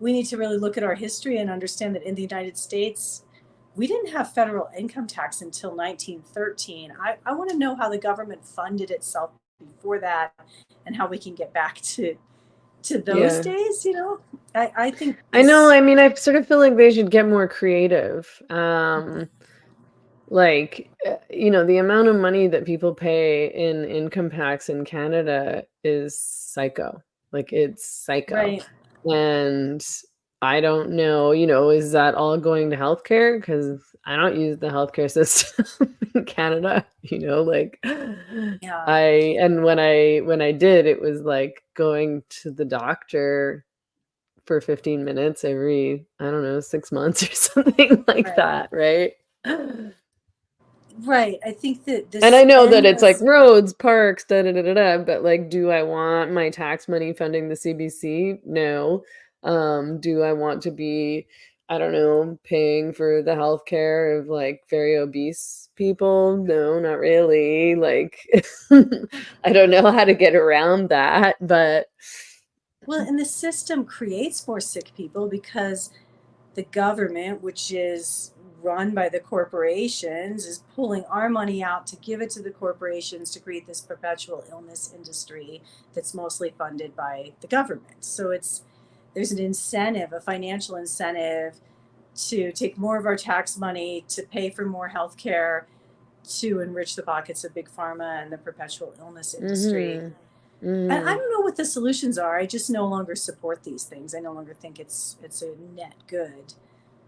we need to really look at our history and understand that in the United States, we didn't have federal income tax until 1913. I want to know how the government funded itself before that and how we can get back to those days, you know? I think I know. I mean, I sort of feel like they should get more creative. Like, you know, the amount of money that people pay in income tax in Canada is psycho. Like, it's psycho. Right. And I don't know, you know, is that all going to healthcare? Because I don't use the healthcare system in Canada, you know, like Yeah. and when I did, it was like going to the doctor for 15 minutes every, I don't know, 6 months or something like that, right? Right. I think that this, And I know that it's like roads, parks, da da da da da, but like, do I want my tax money funding the CBC? No. Do I want to be, I don't know, paying for the healthcare of like very obese people? No, not really. Like, I don't know how to get around that, but well, and the system creates more sick people because the government, which is run by the corporations, is pulling our money out to give it to the corporations to create this perpetual illness industry that's mostly funded by the government. So there's an incentive, a financial incentive, to take more of our tax money to pay for more health care, to enrich the pockets of big pharma and the perpetual illness industry. And I don't know what the solutions are. I just no longer support these things. I no longer think it's a net good.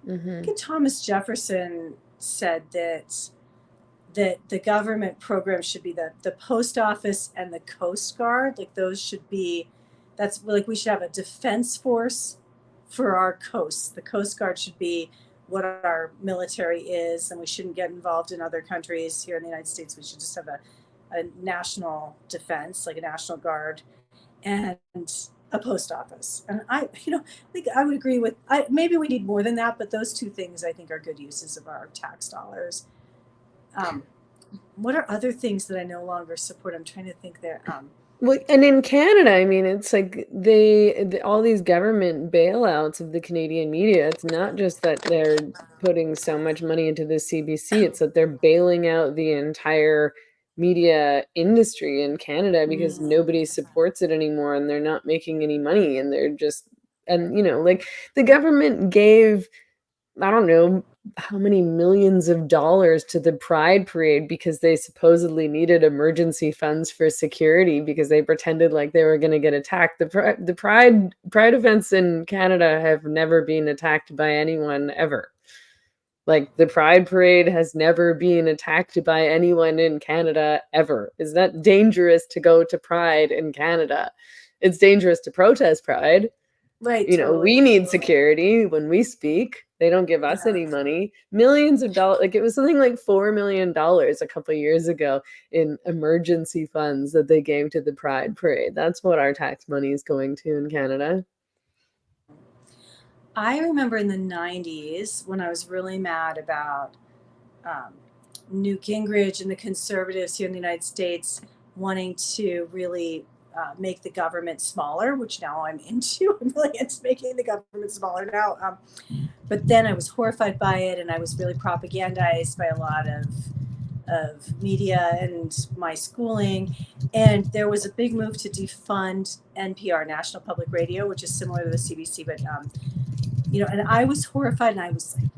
I think Thomas Jefferson said that the government program should be the post office and the Coast Guard. Like, those should be, that's like, we should have a defense force for our coasts. The Coast Guard should be what our military is, and we shouldn't get involved in other countries. Here in the United States, we should just have a national defense, like a National Guard, and a post office. And I think I would agree with, maybe we need more than that, but those two things I think are good uses of our tax dollars. What are other things that I no longer support? I'm trying to think there. Well, and in Canada, I mean, it's like all these government bailouts of the Canadian media. It's not just that they're putting so much money into the CBC, it's that they're bailing out the entire media industry in Canada because nobody supports it anymore, and they're not making any money, and they're just, and you know, like, the government gave, I don't know how many millions of dollars to the Pride Parade because they supposedly needed emergency funds for security because they pretended like they were going to get attacked. The Pride events in Canada have never been attacked by anyone ever. Like, the Pride Parade has never been attacked by anyone in Canada ever. Is that dangerous to go to Pride in Canada? It's dangerous to protest Pride. Right. You know, we need security when we speak. They don't give us any money. Millions of dollars, like, it was something like $4 million a couple of years ago in emergency funds that they gave to the Pride Parade. That's what our tax money is going to in Canada. I remember in the 90s when I was really mad about Newt Gingrich and the conservatives here in the United States wanting to really make the government smaller, which now I'm into. I'm really into making the government smaller now. But then I was horrified by it, and I was really propagandized by a lot of of media and my schooling. And there was a big move to defund NPR, National Public Radio, which is similar to the CBC, but and I was horrified, and I was like,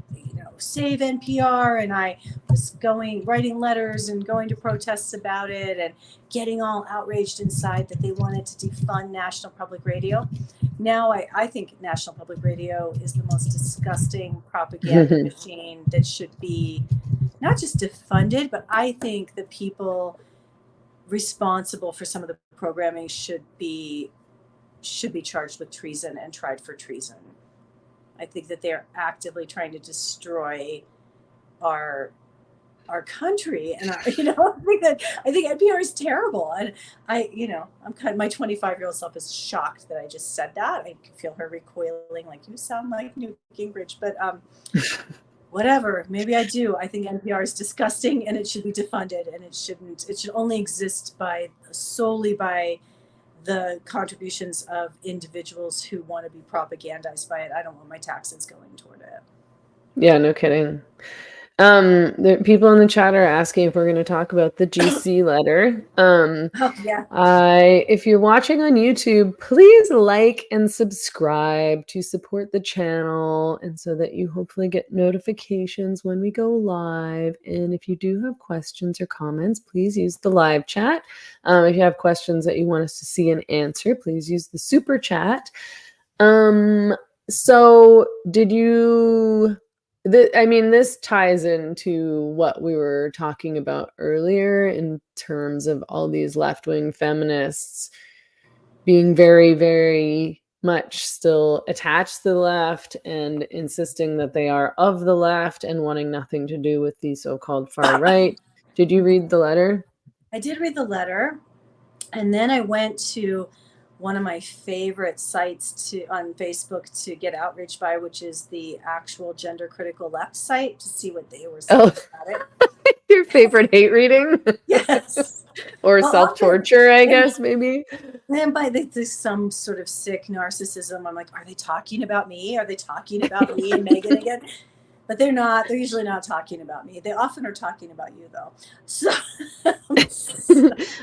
save NPR, and I was writing letters and going to protests about it and getting all outraged inside that they wanted to defund National Public Radio. Now I think National Public Radio is the most disgusting propaganda machine that should be not just defunded, but I think the people responsible for some of the programming should be charged with treason and tried for treason. I think that they're actively trying to destroy our country, and I think NPR is terrible. And I'm my 25-year-old self is shocked that I just said that. I can feel her recoiling, like, you sound like Newt Gingrich, but whatever. Maybe I do. I think NPR is disgusting, and it should be defunded, and it should only exist solely by the contributions of individuals who want to be propagandized by it. I don't want my taxes going toward it. Yeah, no kidding. The people in the chat are asking if we're going to talk about the GC letter. If you're watching on YouTube, please like and subscribe to support the channel, and so that you hopefully get notifications when we go live. And if you do have questions or comments, please use the live chat. If you have questions that you want us to see and answer, please use the super chat. So did you... this ties into what we were talking about earlier in terms of all these left-wing feminists being very, very much still attached to the left and insisting that they are of the left and wanting nothing to do with the so-called far right. Did you read the letter? I did read the letter, and then I went to one of my favorite sites on Facebook to get outraged by, which is the actual gender critical left site, to see what they were saying about it. Your favorite hate reading? Yes. Or self-torture, I guess, maybe. And by some sort of sick narcissism, I'm like, are they talking about me? Are they talking about me and Megan again? But they're not. They're usually not talking about me. They often are talking about you, though. So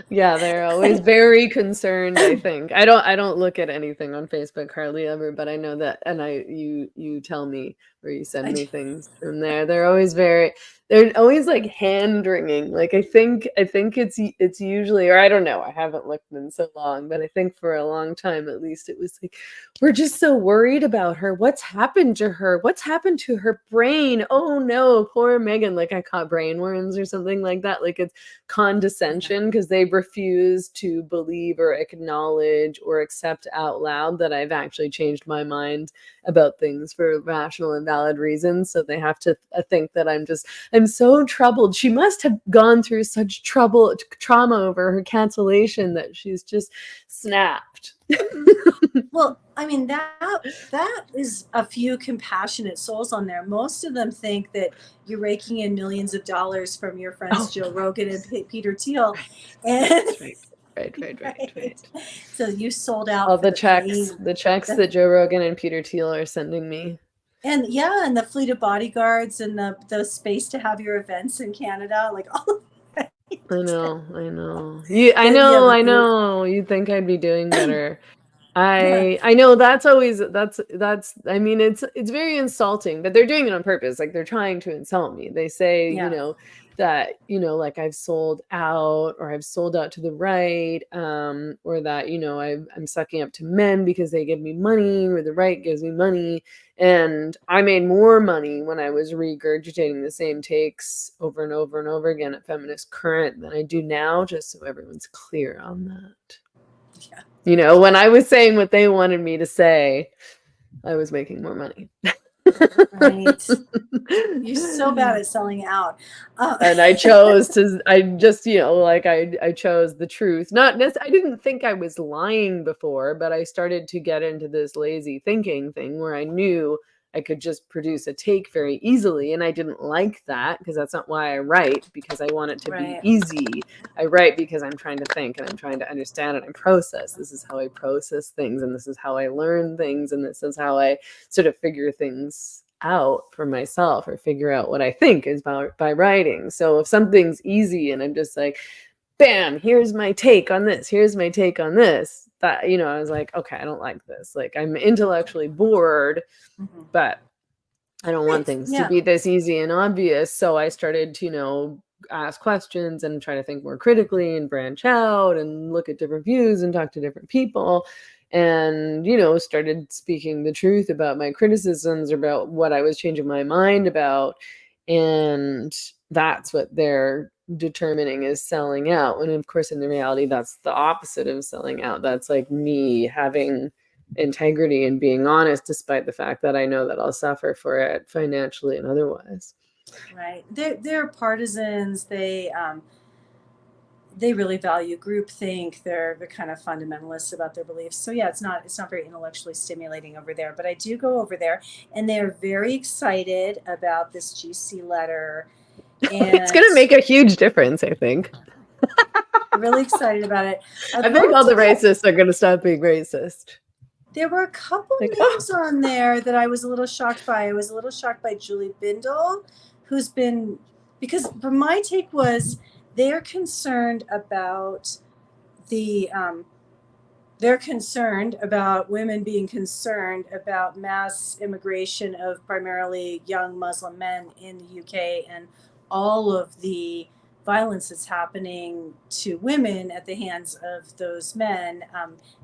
yeah, they're always very concerned, I think. I don't look at anything on Facebook hardly ever, but I know that, and you tell me, or you send me things from there. They're always like hand wringing. Like I think it's usually, or I don't know, I haven't looked in so long, but I think for a long time at least it was like, we're just so worried about her. What's happened to her? What's happened to her brain? Oh no, poor Megan. Like I caught brain worms or something like that. Like it's condescension because they refuse to believe or acknowledge or accept out loud that I've actually changed my mind about things for rational and valid reasons. So they have to think that I'm so troubled. She must have gone through such trauma over her cancellation that she's just snapped. Well, I mean, that is a few compassionate souls on there. Most of them think that you're raking in millions of dollars from your friends Joe Rogan and Peter Thiel. And Right. So you sold out all the checks that Joe Rogan and Peter Thiel are sending me. And and the fleet of bodyguards and the space to have your events in Canada, like all of that. I know. You'd think I'd be doing better. I know that's I mean, it's very insulting, but they're doing it on purpose. Like they're trying to insult me. They say, that, like I've sold out, or I've sold out to the right, or that, I'm sucking up to men because they give me money, or the right gives me money. And I made more money when I was regurgitating the same takes over and over and over again at Feminist Current than I do now, just so everyone's clear on that. Yeah. When I was saying what they wanted me to say, I was making more money. Right. You're so bad at selling out. And I chose I chose the truth. I didn't think I was lying before, but I started to get into this lazy thinking thing where I knew I could just produce a take very easily. And I didn't like that, because that's not why I write, because I want it to be easy. I write because I'm trying to think and I'm trying to understand and I process. This is how I process things, and this is how I learn things, and this is how I sort of figure things out for myself or figure out what I think is by writing. So if something's easy and I'm just like, bam, here's my take on this, here's my take on this, that, I was like, okay, I don't like this. Like, I'm intellectually bored, but I don't want things to be this easy and obvious. So I started to, ask questions and try to think more critically and branch out and look at different views and talk to different people. And, started speaking the truth about my criticisms, about what I was changing my mind about. And that's what they're determining is selling out. And of course, in the reality, that's the opposite of selling out. That's like me having integrity and being honest, despite the fact that I know that I'll suffer for it financially and otherwise. Right. They're partisans. They really value groupthink. They're kind of fundamentalists about their beliefs. So yeah, it's not very intellectually stimulating over there. But I do go over there, and they're very excited about this GC letter. And it's going to make a huge difference, I think. Really excited about it. I think all the racists are going to stop being racist. There were a couple names on there that I was a little shocked by. I was a little shocked by Julie Bindel, who's been, because my take was they're concerned about they're concerned about women being concerned about mass immigration of primarily young Muslim men in the UK and all of the violence that's happening to women at the hands of those men,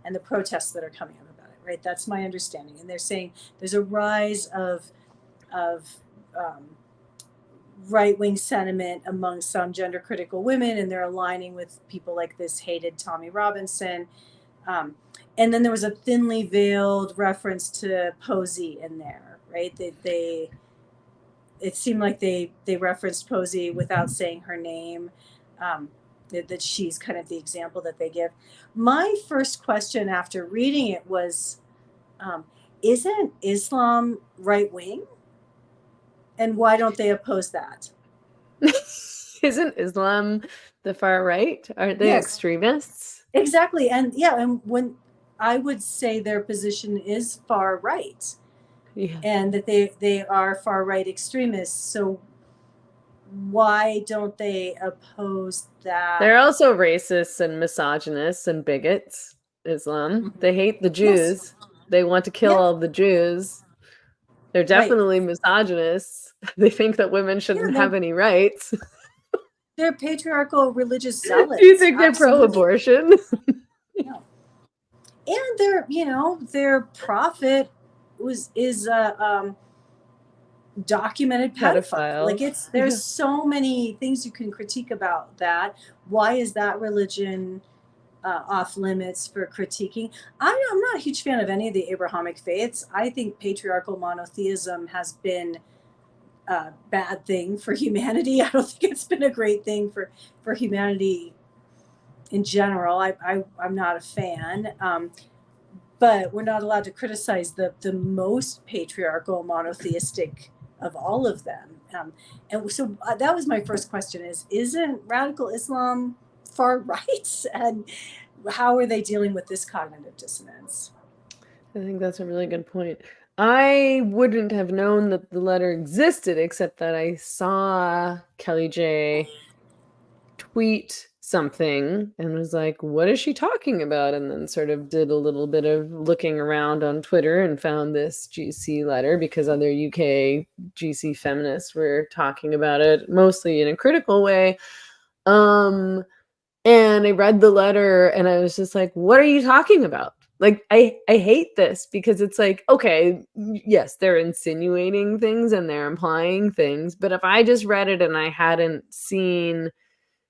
and the protests that are coming up about it, right? That's my understanding. And they're saying there's a rise of right-wing sentiment among some gender-critical women, and they're aligning with people like this hated Tommy Robinson. And then there was a thinly veiled reference to Posey in there, right? It seemed like they referenced Posey without saying her name, that she's kind of the example that they give. My first question after reading it was, isn't Islam right-wing? And why don't they oppose that? Isn't Islam the far right? Aren't they extremists? Exactly. And yeah, and when I would say their position is far right, and that they are far right extremists. So why don't they oppose that? They're also racists and misogynists and bigots. Islam. They hate the Jews. They want to kill all the Jews. They're definitely misogynists. They think that women shouldn't have any rights. They're patriarchal religious zealots. Do you think they're pro-abortion? No. And their prophet is a documented pedophile. Like there's so many things you can critique about that. Why is that religion off limits for critiquing? I'm not a huge fan of any of the Abrahamic faiths. I think patriarchal monotheism has been a bad thing for humanity. I don't think it's been a great thing for humanity in general. I'm not a fan. But we're not allowed to criticize the most patriarchal monotheistic of all of them. And so that was my first question isn't radical Islam far right? And how are they dealing with this cognitive dissonance? I think that's a really good point. I wouldn't have known that the letter existed except that I saw Kelly J tweet something and was like, what is she talking about? And then sort of did a little bit of looking around on Twitter and found this GC letter because other UK GC feminists were talking about it, mostly in a critical way. And I read the letter and I was just like, what are you talking about? Like, I hate this because it's like, okay, yes, they're insinuating things and they're implying things. But if I just read it and I hadn't seen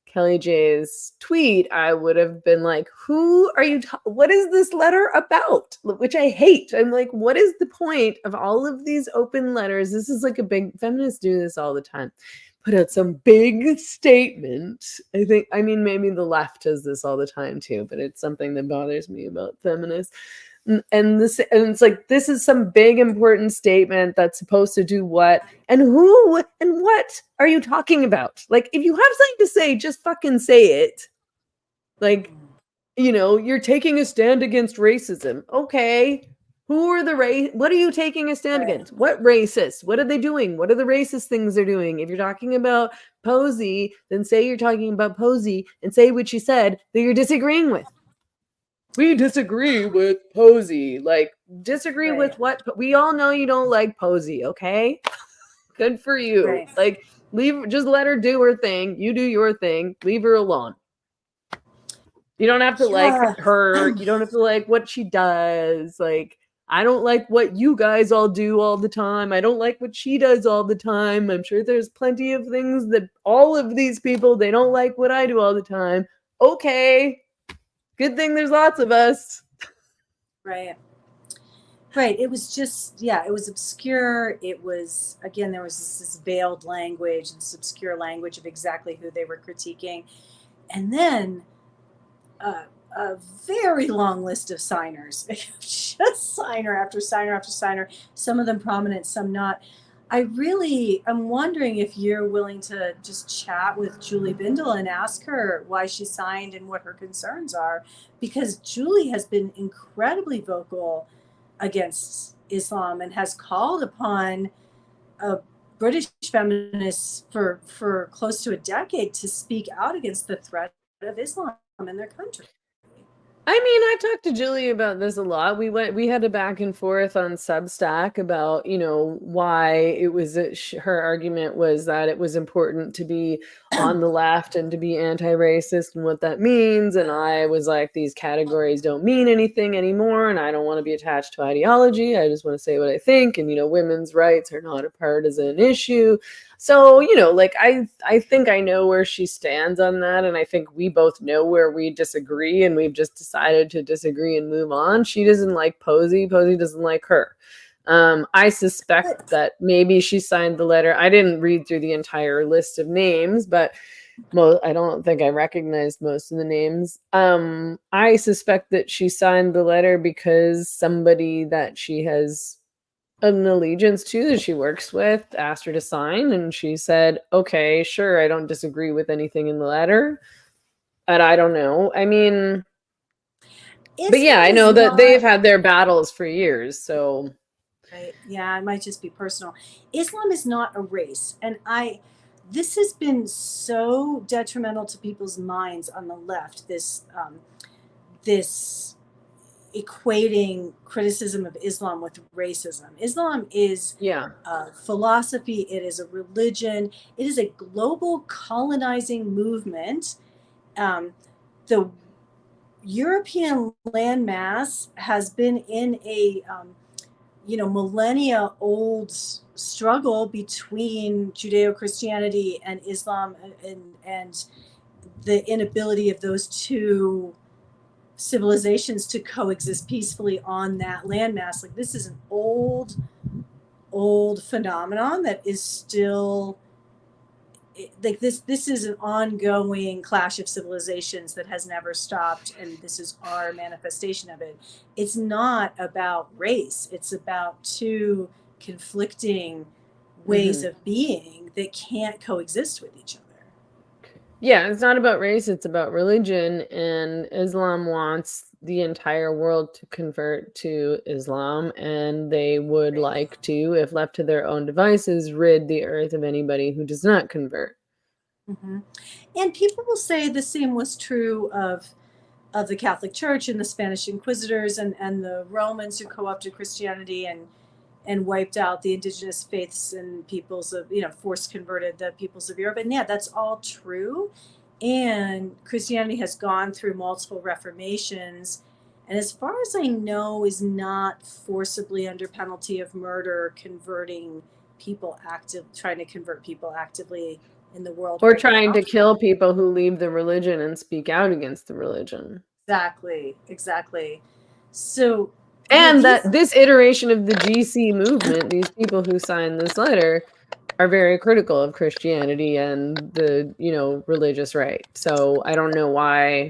Kelly J's tweet, I would have been like, who are you? What is this letter about? Which I hate. I'm like, what is the point of all of these open letters? This is like a big, feminists do this all the time. Put out some big statement. I mean, maybe the left does this all the time too, but it's something that bothers me about feminists. And it's like, this is some big important statement that's supposed to do what and who and what are you talking about? Like, if you have something to say, just fucking say it. Like, you're taking a stand against racism. Okay, Who are the race? What are you taking a stand against? What racists? What are they doing? What are the racist things they're doing? If you're talking about Posey, then say you're talking about Posey and say what she said that you're disagreeing with. We disagree with Posey. Like, disagree with what? We all know you don't like Posey, okay? Good for you. Like, just let her do her thing. You do your thing. Leave her alone. You don't have to like her. You don't have to like what she does. Like, I don't like what you guys all do all the time. I don't like what she does all the time. I'm sure there's plenty of things that all of these people, they don't like what I do all the time. Okay. Good thing there's lots of us. Right. Right. It was just, it was obscure. It was, again, there was this veiled language, this obscure language of exactly who they were critiquing. And then a very long list of signers, just signer after signer after signer, some of them prominent, some not. I'm wondering if you're willing to just chat with Julie Bindel and ask her why she signed and what her concerns are, because Julie has been incredibly vocal against Islam and has called upon British feminists for close to a decade to speak out against the threat of Islam in their country. I mean, I've talked to Julie about this a lot. We had a back and forth on Substack about, why it was, her argument was that it was important to be on the left and to be anti-racist and what that means. And I was like, these categories don't mean anything anymore. And I don't want to be attached to ideology. I just want to say what I think. And, women's rights are not a partisan issue. So, I think I know where she stands on that. And I think we both know where we disagree, and we've just decided to disagree and move on. She doesn't like Posey. Posey doesn't like her. I suspect that maybe she signed the letter. I didn't read through the entire list of names, but I don't think I recognized most of the names. I suspect that she signed the letter because somebody that she has an allegiance to, that she works with, asked her to sign, and she said, okay, sure, I don't disagree with anything in the letter. And I don't know. I mean, but yeah, I know that they've had their battles for years, so. Right. Yeah, it might just be personal. Islam is not a race. And this has been so detrimental to people's minds on the left, this equating criticism of Islam with racism. Islam is a philosophy. It is a religion. It is a global colonizing movement. The European landmass has been in a millennia old struggle between Judeo-Christianity and Islam, and the inability of those two civilizations to coexist peacefully on that landmass. Like, this is an old phenomenon that is still like this is an ongoing clash of civilizations that has never stopped, and this is our manifestation of it. It's not about race. It's about two conflicting ways of being that can't coexist with each other. Yeah, it's not about race, it's about religion, and Islam wants the entire world to convert to Islam, and they would like to, if left to their own devices, rid the earth of anybody who does not convert. Mm-hmm. And people will say the same was true of the Catholic Church and the Spanish Inquisitors and the Romans who co-opted Christianity and wiped out the indigenous faiths and peoples of, force converted the peoples of Europe. And yeah, that's all true. And Christianity has gone through multiple reformations, and as far as I know, is not forcibly under penalty of murder trying to convert people actively in the world. Or trying to kill people who leave the religion and speak out against the religion. Exactly. So, and that this iteration of the GC movement, these people who signed this letter, are very critical of Christianity and the, religious right. So I don't know why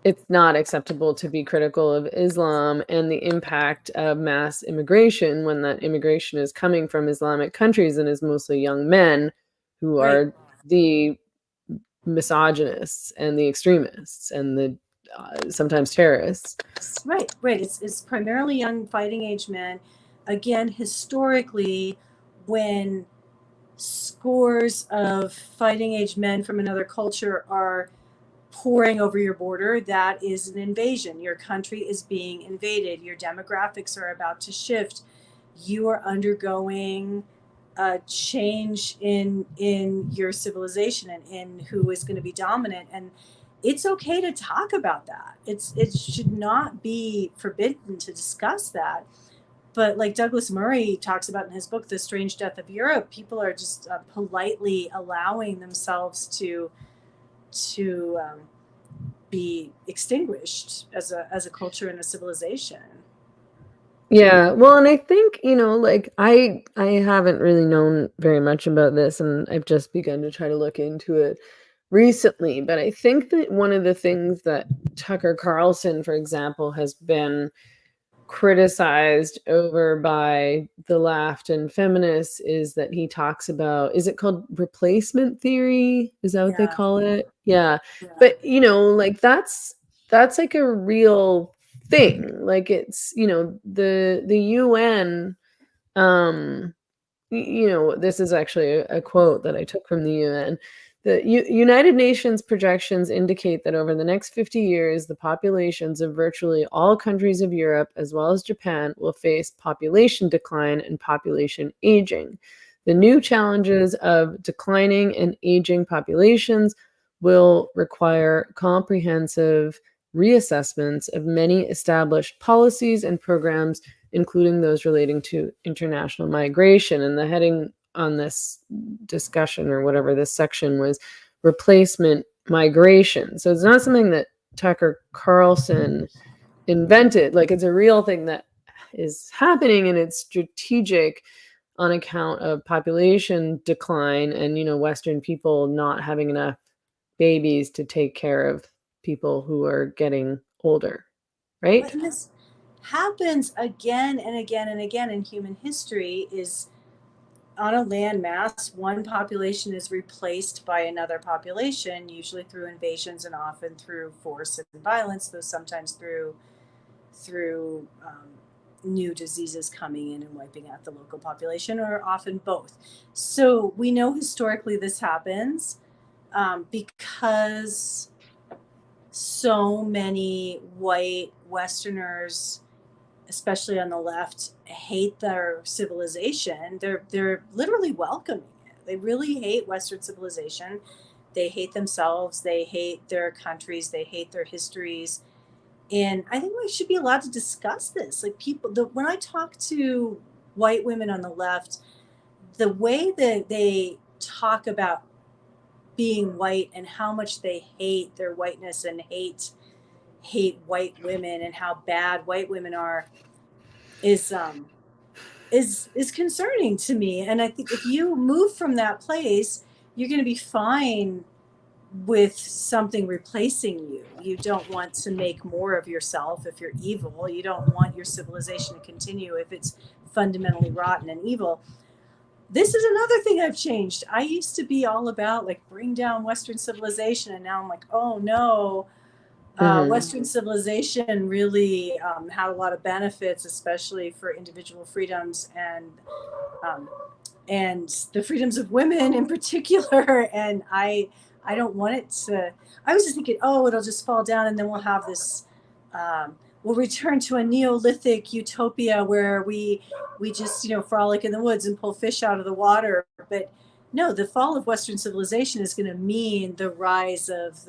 it's not acceptable to be critical of Islam and the impact of mass immigration when that immigration is coming from Islamic countries and is mostly young men who are the misogynists and the extremists and the sometimes terrorists. Right. It's primarily young fighting age men. Again, historically, when scores of fighting age men from another culture are pouring over your border, that is an invasion. Your country is being invaded. Your demographics are about to shift. You are undergoing a change in your civilization and in who is going to be dominant. And it's okay to talk about that. It should not be forbidden to discuss that. But like Douglas Murray talks about in his book, The Strange Death of Europe, people are just politely allowing themselves to be extinguished as a culture and a civilization. Yeah, well, and I think, like I haven't really known very much about this, and I've just begun to try to look into it recently, but I think that one of the things that Tucker Carlson, for example, has been criticized over by the left and feminists is that he talks about, is it called replacement theory? Is that what they Yeah. call it? Yeah. Yeah. But, like that's like a real thing. Like it's, the UN, this is actually a quote that I took from the UN. The United Nations projections indicate that over the next 50 years, the populations of virtually all countries of Europe, as well as Japan, will face population decline and population aging. The new challenges of declining and aging populations will require comprehensive reassessments of many established policies and programs, including those relating to international migration. And the heading on this discussion, or whatever this section was, replacement migration. So it's not something that Tucker Carlson invented. Like, it's a real thing that is happening, and it's strategic on account of population decline and, Western people not having enough babies to take care of people who are getting older, right? And this happens again and again and again in human history. Is on a land mass, one population is replaced by another population, usually through invasions and often through force and violence, though sometimes through new diseases coming in and wiping out the local population, or often both. So we know historically this happens because so many white Westerners, especially on the left, hate their civilization. They're literally welcoming it. They really hate Western civilization. They hate themselves. They hate their countries. They hate their histories. And I think we should be allowed to discuss this. Like when I talk to white women on the left, the way that they talk about being white and how much they hate their whiteness and hate white women and how bad white women are is concerning to me. And I think if you move from that place, you're going to be fine with something replacing you. You don't want to make more of yourself if you're evil. You don't want your civilization to continue if it's fundamentally rotten and evil. This is another thing I've changed. I used to be all about like bring down Western civilization, and now I'm like, oh no, Western civilization really had a lot of benefits, especially for individual freedoms and the freedoms of women in particular. And I don't want it to. I was just thinking, oh, it'll just fall down, and then we'll have this. We'll return to a Neolithic utopia where we just frolic in the woods and pull fish out of the water. But no, the fall of Western civilization is going to mean the rise of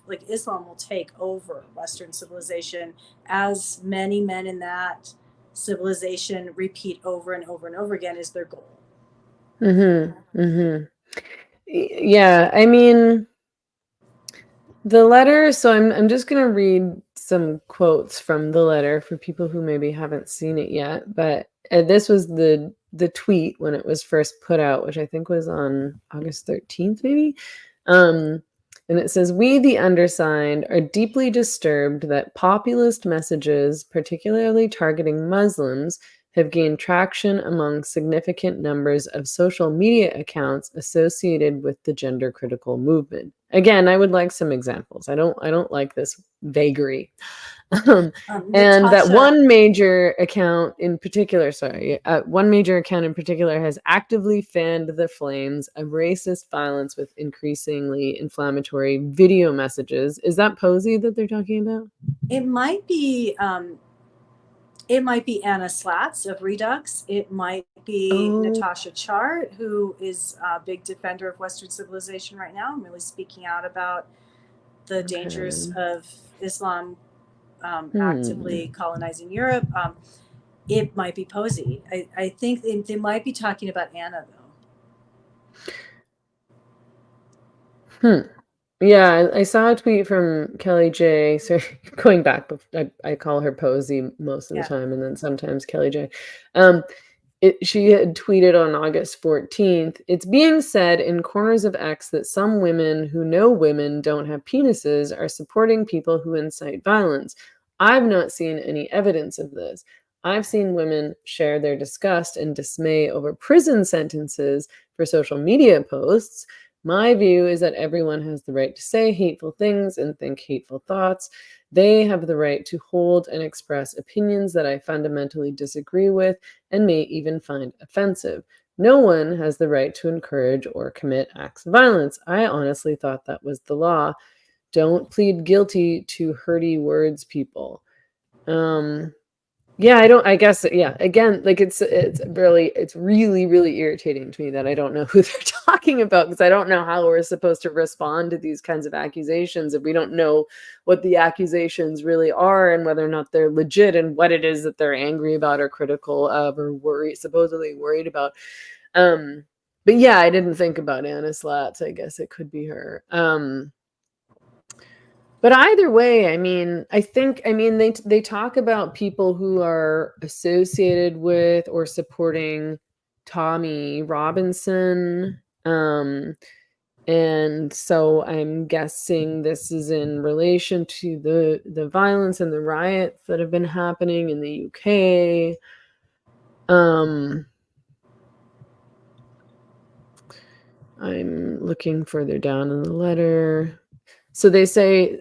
like Islam will take over Western civilization, as many men in that civilization repeat over and over and over again is their goal. Yeah, I mean, the letter, so I'm just going to read some quotes from the letter for people who maybe haven't seen it yet. But this was the tweet when it was first put out, which I think was on August 13th, maybe. And it says, "We, the undersigned, are deeply disturbed that populist messages, particularly targeting Muslims, have gained traction among significant numbers of social media accounts associated with the gender critical movement. Again, I would like some examples. I don't like this vagary. And that one major account in particular, one major account in particular has actively fanned the flames of racist violence with increasingly inflammatory video messages. Is that Posey that they're talking about? It might be Anna Slatz of Redux. It might be Natasha Chart, who is a big defender of Western civilization right now, and really speaking out about the dangers of Islam actively colonizing Europe. It might be Posey. I think they might be talking about Anna, though. Yeah, I saw a tweet from Kelly J. So going back, I call her Posey most of the time, and then sometimes Kelly J. She had tweeted on August 14th, "It's being said in corners of X that some women who know women don't have penises are supporting people who incite violence. I've not seen any evidence of this. I've seen women share their disgust and dismay over prison sentences for social media posts. My view is that everyone has the right to say hateful things and think hateful thoughts. They have the right to hold and express opinions that I fundamentally disagree with and may even find offensive. No one has the right to encourage or commit acts of violence. I honestly thought that was the law. Don't plead guilty to hurty words, people." Yeah, again, like it's really, really irritating to me that I don't know who they're talking about, because I don't know how we're supposed to respond to these kinds of accusations if we don't know what the accusations really are and whether or not they're legit and what it is that they're angry about or critical of or supposedly worried about. But yeah, I didn't think about Anna Slatz. I guess it could be her. But either way, I mean, they talk about people who are associated with or supporting Tommy Robinson. And so I'm guessing this is in relation to the violence and the riots that have been happening in the UK. I'm looking further down in the letter. So they say,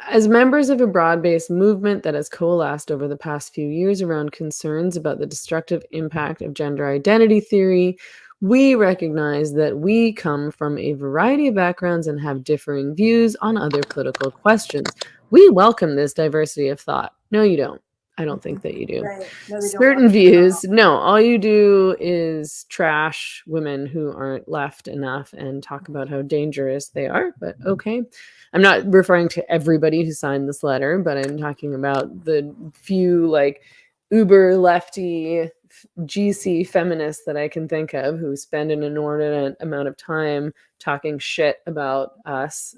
as members of a broad-based movement that has coalesced over the past few years around concerns about the destructive impact of gender identity theory, we recognize that we come from a variety of backgrounds and have differing views on other political questions. We welcome this diversity of thought. No, you don't. I don't think that you do. Right. No, Certain views, no, all you do is trash women who aren't left enough and talk about how dangerous they are, but okay. I'm not referring to everybody who signed this letter, but I'm talking about the few like uber lefty GC feminists that I can think of who spend an inordinate amount of time talking shit about us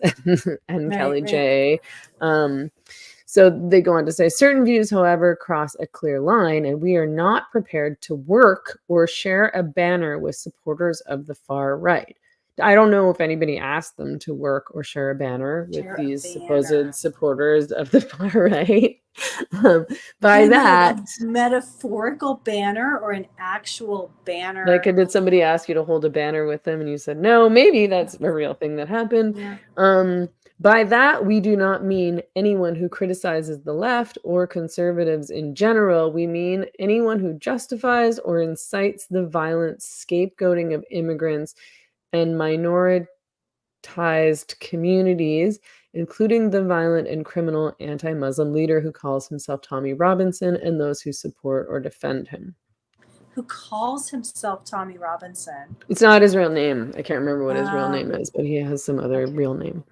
and Kelly J. So they go on to say, certain views, however, cross a clear line, and we are not prepared to work or share a banner with supporters of the far right. I don't know if anybody asked them to work or share a banner with these supposed supporters of the far right. By that, a metaphorical banner or an actual banner? Like, did somebody ask you to hold a banner with them and you said, no, maybe that's a real thing that happened. Yeah. By that, we do not mean anyone who criticizes the left or conservatives in general. We mean anyone who justifies or incites the violent scapegoating of immigrants and minoritized communities, including the violent and criminal anti-Muslim leader who calls himself Tommy Robinson and those who support or defend him. Who calls himself Tommy Robinson? It's not his real name. I can't remember what his real name is, but he has some other real name.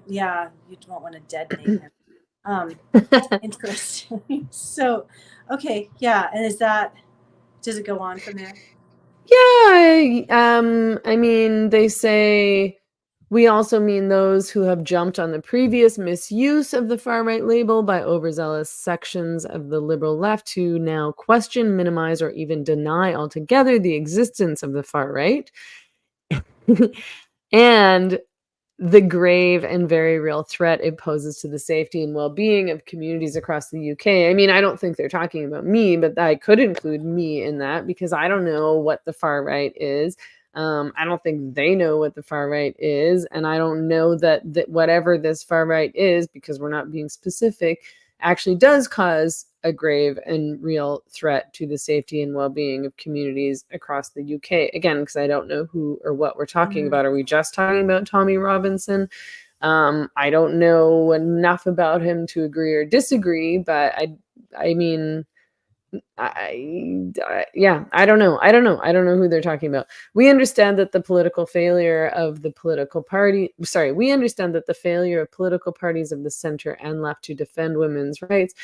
Yeah, you don't want to dead name him. Interesting. So, okay, yeah, and does it go on from there? Yeah, I mean, they say we also mean those who have jumped on the previous misuse of the far-right label by overzealous sections of the liberal left who now question, minimize, or even deny altogether the existence of the far right. And the grave and very real threat it poses to the safety and well-being of communities across the UK. I mean, I don't think they're talking about me, but I could include me in that because I don't know what the far right is. I don't think they know what the far right is. And I don't know that whatever this far right is, because we're not being specific, actually does cause a grave and real threat to the safety and well-being of communities across the UK. Again, because I don't know who or what we're talking about. Are we just talking about Tommy Robinson? I don't know enough about him to agree or disagree, but I mean, yeah, I don't know. I don't know who they're talking about. We understand that the political failure of the political party, we understand that the failure of political parties of the center and left to defend women's rights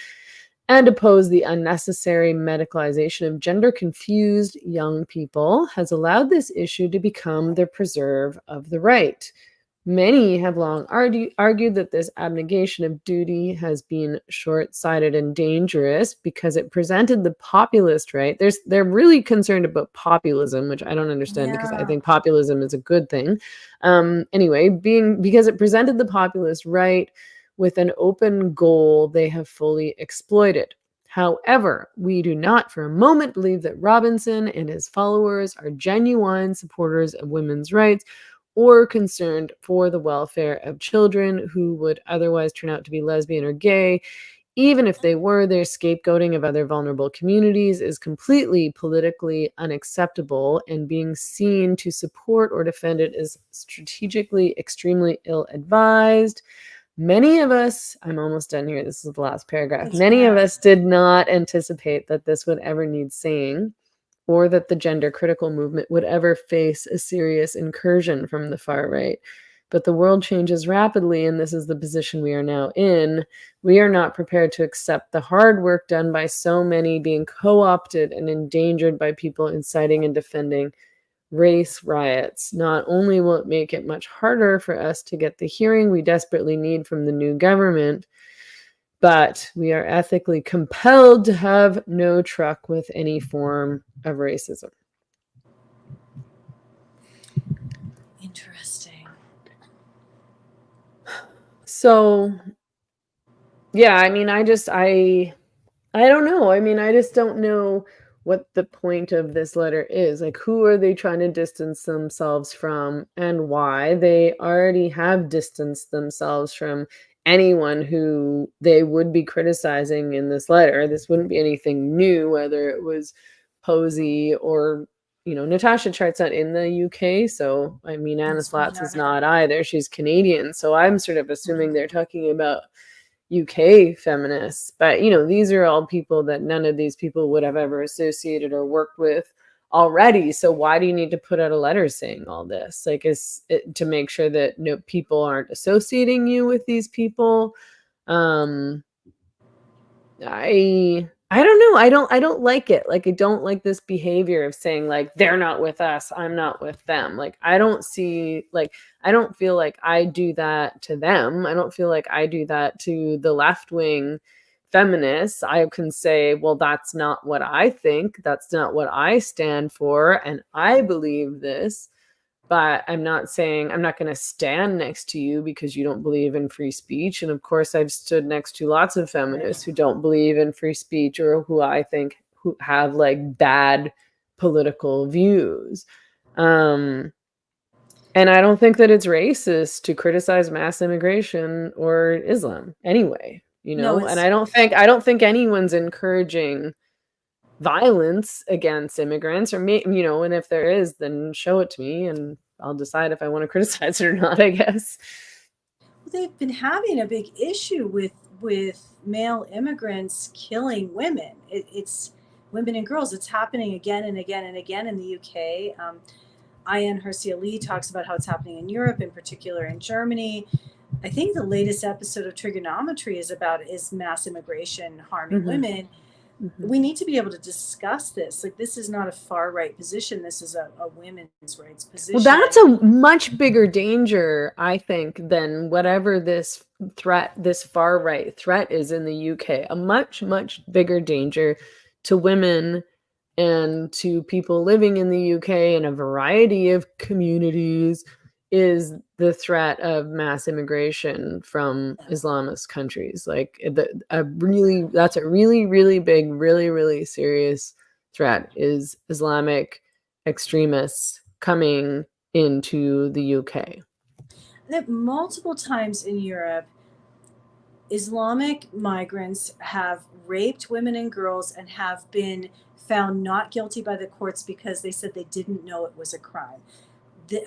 and oppose the unnecessary medicalization of gender-confused young people has allowed this issue to become the preserve of the right. Many have long argued that this abnegation of duty has been short-sighted and dangerous because it presented the populist right. They're really concerned about populism, which I don't understand because I think populism is a good thing. Anyway, because it presented the populist right with an open goal they have fully exploited. However, we do not for a moment believe that Robinson and his followers are genuine supporters of women's rights or concerned for the welfare of children who would otherwise turn out to be lesbian or gay. Even if they were, their scapegoating of other vulnerable communities is completely politically unacceptable, and being seen to support or defend it is strategically extremely ill-advised. Many of us, I'm almost done here, this is the last paragraph. Many of us did not anticipate that this would ever need saying, or that the gender critical movement would ever face a serious incursion from the far right. But the world changes rapidly, and this is the position we are now in. We are not prepared to accept the hard work done by so many being co-opted and endangered by people inciting and defending race riots. Not only will it make it much harder for us to get the hearing we desperately need from the new government, but we are ethically compelled to have no truck with any form of racism. Interesting. So, yeah, I mean, I don't know. I mean, I just don't know what the point of this letter is. Like, who are they trying to distance themselves from and why? They already have distanced themselves from anyone who they would be criticizing in this letter. This wouldn't be anything new, whether it was Posey or, Natasha Chart's not in the UK. So, I mean, Anna Slatz is not either. She's Canadian. So I'm sort of assuming they're talking about UK feminists, but these are all people that none of these people would have ever associated or worked with already. So why do you need to put out a letter saying all this? Like, is it to make sure that people aren't associating you with these people? I don't know. I don't like it. Like, I don't like this behavior of saying, like, they're not with us, I'm not with them. Like, I don't feel like I do that to them. I don't feel like I do that to the left-wing feminists. I can say, well, that's not what I think. That's not what I stand for. And I believe this. But I'm not saying I'm not going to stand next to you because you don't believe in free speech. And of course, I've stood next to lots of feminists who don't believe in free speech or who I think who have like bad political views. And I don't think that it's racist to criticize mass immigration or Islam anyway, No, and I don't think anyone's encouraging violence against immigrants, or and if there is, then show it to me and I'll decide if I want to criticize it or not, I guess. Well, they've been having a big issue with male immigrants killing women. It's women and girls. It's happening again and again and again in the UK. Ayaan Hirsi Ali talks about how it's happening in Europe, in particular in Germany. I think the latest episode of Trigonometry is mass immigration harming women. We need to be able to discuss this. Like, this is not a far right position. This is a women's rights position. Well, that's a much bigger danger, I think, than whatever this far right threat is in the UK. A much, much bigger danger to women and to people living in the UK in a variety of communities is the threat of mass immigration from Islamist countries. Like, that's a really, really big, really, really serious threat is Islamic extremists coming into the UK. That multiple times in Europe, Islamic migrants have raped women and girls and have been found not guilty by the courts because they said they didn't know it was a crime.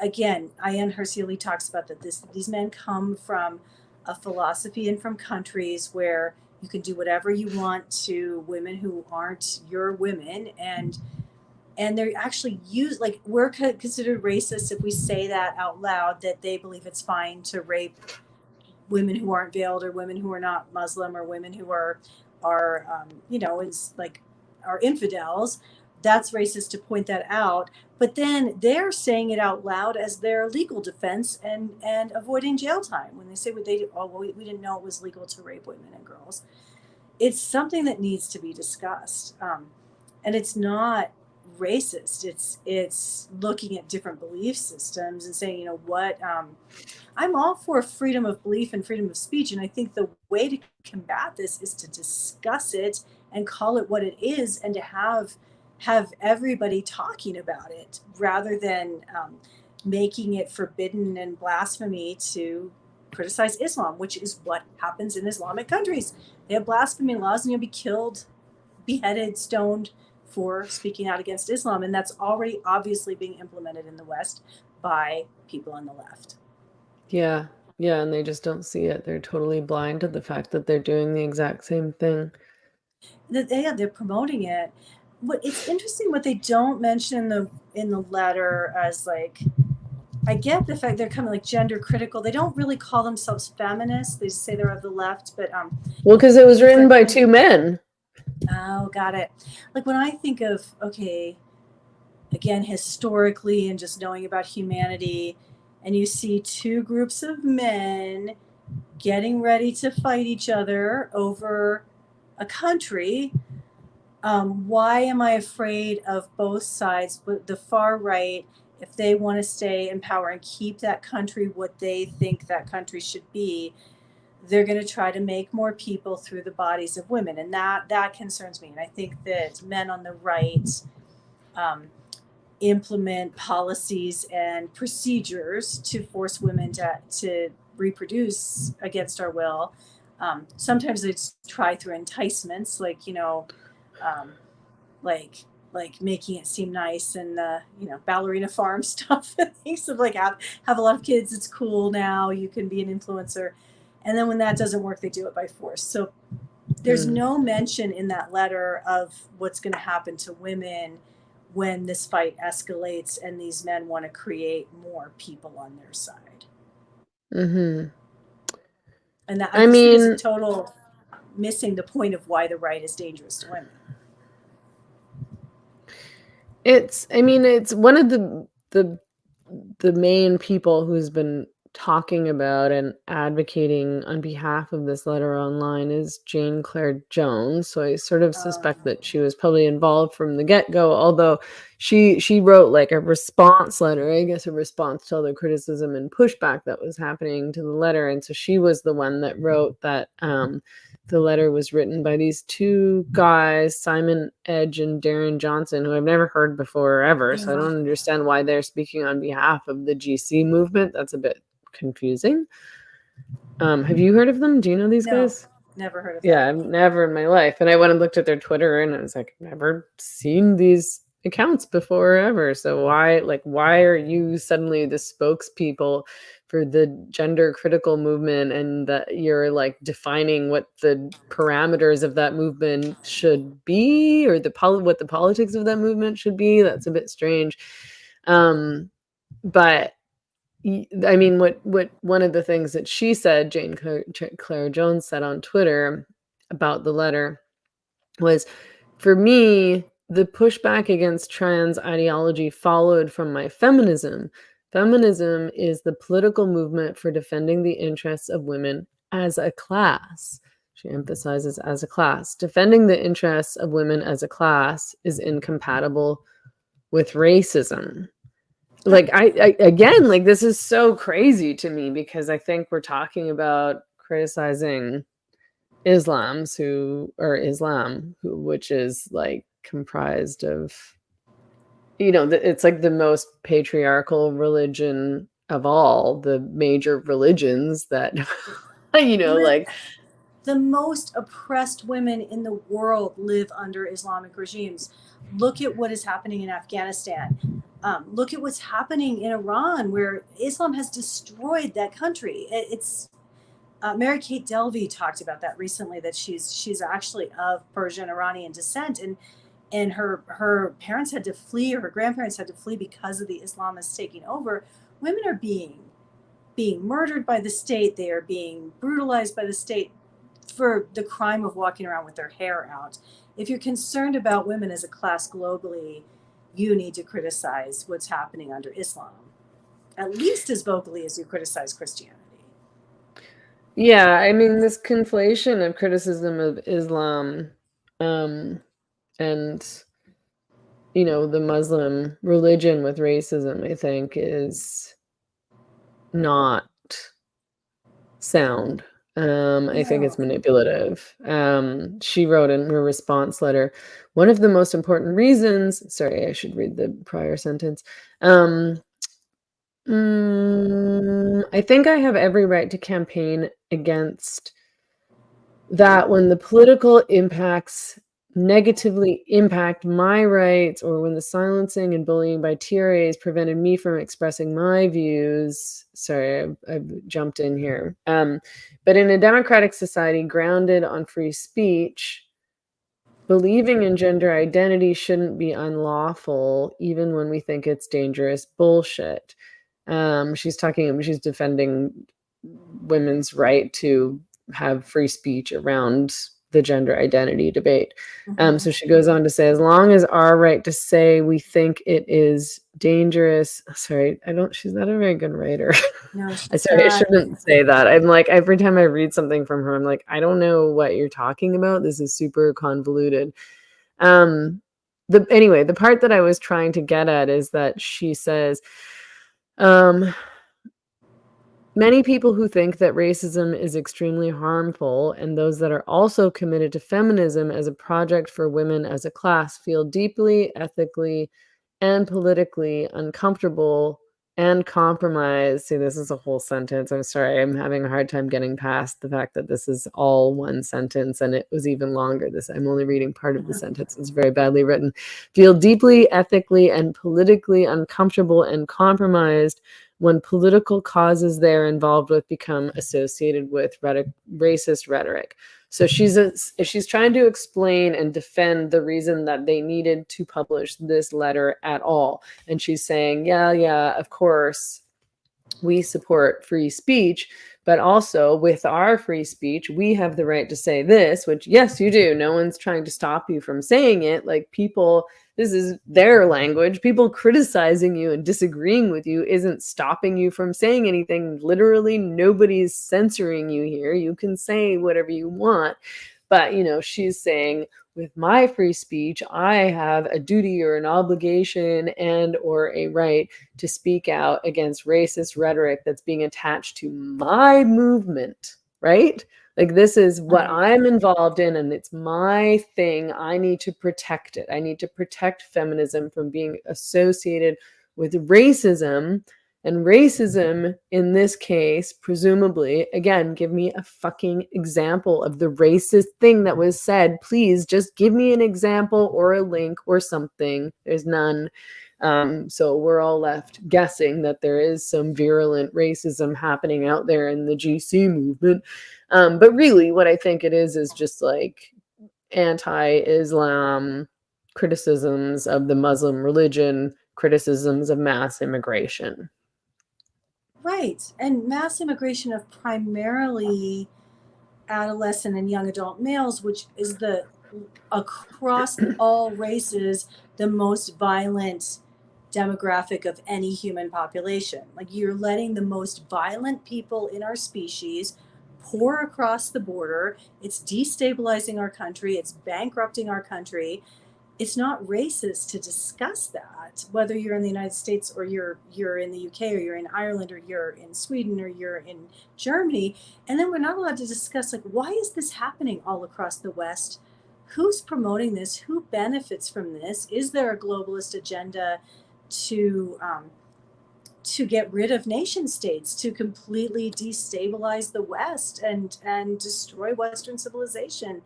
Again, Ayaan Hirsi Ali talks about that these men come from a philosophy and from countries where you can do whatever you want to women who aren't your women, and they're actually used, like, we're considered racist if we say that out loud, that they believe it's fine to rape women who aren't veiled or women who are not Muslim or women who are is like are infidels. That's racist to point that out. But then they're saying it out loud as their legal defense and avoiding jail time when they say what they do. Oh, well, we didn't know it was legal to rape women and girls. It's something that needs to be discussed, and it's not racist. It's looking at different belief systems and saying, what. I'm all for freedom of belief and freedom of speech, and I think the way to combat this is to discuss it and call it what it is, and to have everybody talking about it rather than making it forbidden and blasphemy to criticize Islam, which is what happens in Islamic countries. They have blasphemy laws, and you'll be killed, beheaded, stoned for speaking out against Islam, and that's already obviously being implemented in the West by people on the left. Yeah, and they just don't see it. They're totally blind to the fact that they're doing the exact same thing. They're promoting it. It's interesting what they don't mention in the letter as, like, I get the fact they're kind of like gender critical. They don't really call themselves feminists. They say they're of the left, but well, because it was written by two men. Oh, got it. Like, when I think of, okay, again, historically and just knowing about humanity, and you see two groups of men getting ready to fight each other over a country, why am I afraid of both sides? The far right, if they want to stay in power and keep that country what they think that country should be, they're going to try to make more people through the bodies of women, and that concerns me. And I think that men on the right implement policies and procedures to force women to reproduce against our will. Sometimes they try through enticements, like like making it seem nice, and ballerina farm stuff and things of, like, have a lot of kids, it's cool now, you can be an influencer. And then when that doesn't work, they do it by force. So there's no mention in that letter of what's going to happen to women when this fight escalates and these men want to create more people on their side. Mm-hmm. And that, I think, is a total missing the point of why the right is dangerous to women. It's one of the main people who's been talking about and advocating on behalf of this letter online is Jane Claire Jones. So I sort of suspect that she was probably involved from the get-go, although she wrote like a response letter, I guess a response to all the criticism and pushback that was happening to the letter. And so she was the one that wrote that the letter was written by these two guys, Simon Edge and Darren Johnson, who I've never heard before ever. So I don't understand why they're speaking on behalf of the GC movement. That's a bit confusing. Have you heard of them? Do you know these guys? Never heard of them. Yeah, I've never in my life. And I went and looked at their Twitter, and I was like, I've never seen these accounts before ever. So why are you suddenly the spokespeople for the gender critical movement, and that you're like defining what the parameters of that movement should be, or what the politics of that movement should be? That's a bit strange. But I mean, what one of the things that she said, Jane Claire Jones said on Twitter about the letter was, for me, the pushback against trans ideology followed from my feminism. Feminism is the political movement for defending the interests of women as a class. She emphasizes as a class. Defending the interests of women as a class is incompatible with racism. Like, I again, like, this is so crazy to me, because I think we're talking about criticizing Islam, which is like comprised of, it's like the most patriarchal religion of all the major religions that, like. The most oppressed women in the world live under Islamic regimes. Look at what is happening in Afghanistan. Look at what's happening in Iran, where Islam has destroyed that country. It's Mary Kate Delvey talked about that recently, that she's actually of Persian Iranian descent, and her parents had to flee, or her grandparents had to flee because of the Islamists taking over. Women are being murdered by the state. They are being brutalized by the state for the crime of walking around with their hair out. If you're concerned about women as a class globally, you need to criticize what's happening under Islam, at least as vocally as you criticize Christianity. Yeah, I mean, this conflation of criticism of Islam, and the Muslim religion with racism, I think, is not sound. I think it's manipulative. She wrote in her response letter, one of the most important reasons, sorry, I should read the prior sentence. I think I have every right to campaign against that when the political impacts negatively impact my rights, or when the silencing and bullying by TRAs prevented me from expressing my views. Sorry, I've jumped in here. But in a democratic society grounded on free speech, believing in gender identity shouldn't be unlawful, even when we think it's dangerous bullshit. She's defending women's right to have free speech around the gender identity debate. So she goes on to say, as long as our right to say we think it is dangerous. Sorry, she's not a very good writer. No, I shouldn't say that. I'm like, every time I read something from her, I'm like, I don't know what you're talking about. This is super convoluted. Anyway, the part that I was trying to get at is that she says, many people who think that racism is extremely harmful, and those that are also committed to feminism as a project for women as a class, feel deeply, ethically, and politically uncomfortable and compromised. See, this is a whole sentence. I'm sorry. I'm having a hard time getting past the fact that this is all one sentence, and it was even longer. I'm only reading part of the sentence. It's very badly written. Feel deeply, ethically, and politically uncomfortable and compromised when political causes they're involved with become associated with racist rhetoric. So she's trying to explain and defend the reason that they needed to publish this letter at all. And she's saying, yeah, of course, we support free speech, but also with our free speech, we have the right to say this, which, yes, you do. No one's trying to stop you from saying it. Like, people, this is their language. People criticizing you and disagreeing with you isn't stopping you from saying anything. Literally, nobody's censoring you here. You can say whatever you want. But, she's saying, with my free speech, I have a duty or an obligation and or a right to speak out against racist rhetoric that's being attached to my movement, right? Like, this is what I'm involved in, and it's my thing. I need to protect it. I need to protect feminism from being associated with racism. And racism, in this case, presumably, again, give me a fucking example of the racist thing that was said. Please just give me an example or a link or something. There's none. So we're all left guessing that there is some virulent racism happening out there in the GC movement. But really, what I think it is just like anti-Islam criticisms of the Muslim religion, criticisms of mass immigration. Right. And mass immigration of primarily adolescent and young adult males, which is across all races, the most violent demographic of any human population. Like, you're letting the most violent people in our species pour across the border. It's destabilizing our country. It's bankrupting our country. It's not racist to discuss that, whether you're in the United States or you're in the UK or you're in Ireland or you're in Sweden or you're in Germany. And then we're not allowed to discuss, like, why is this happening all across the West? who's promoting this? Who benefits from this? Is there a globalist agenda to get rid of nation states, to completely destabilize the West and destroy Western civilization?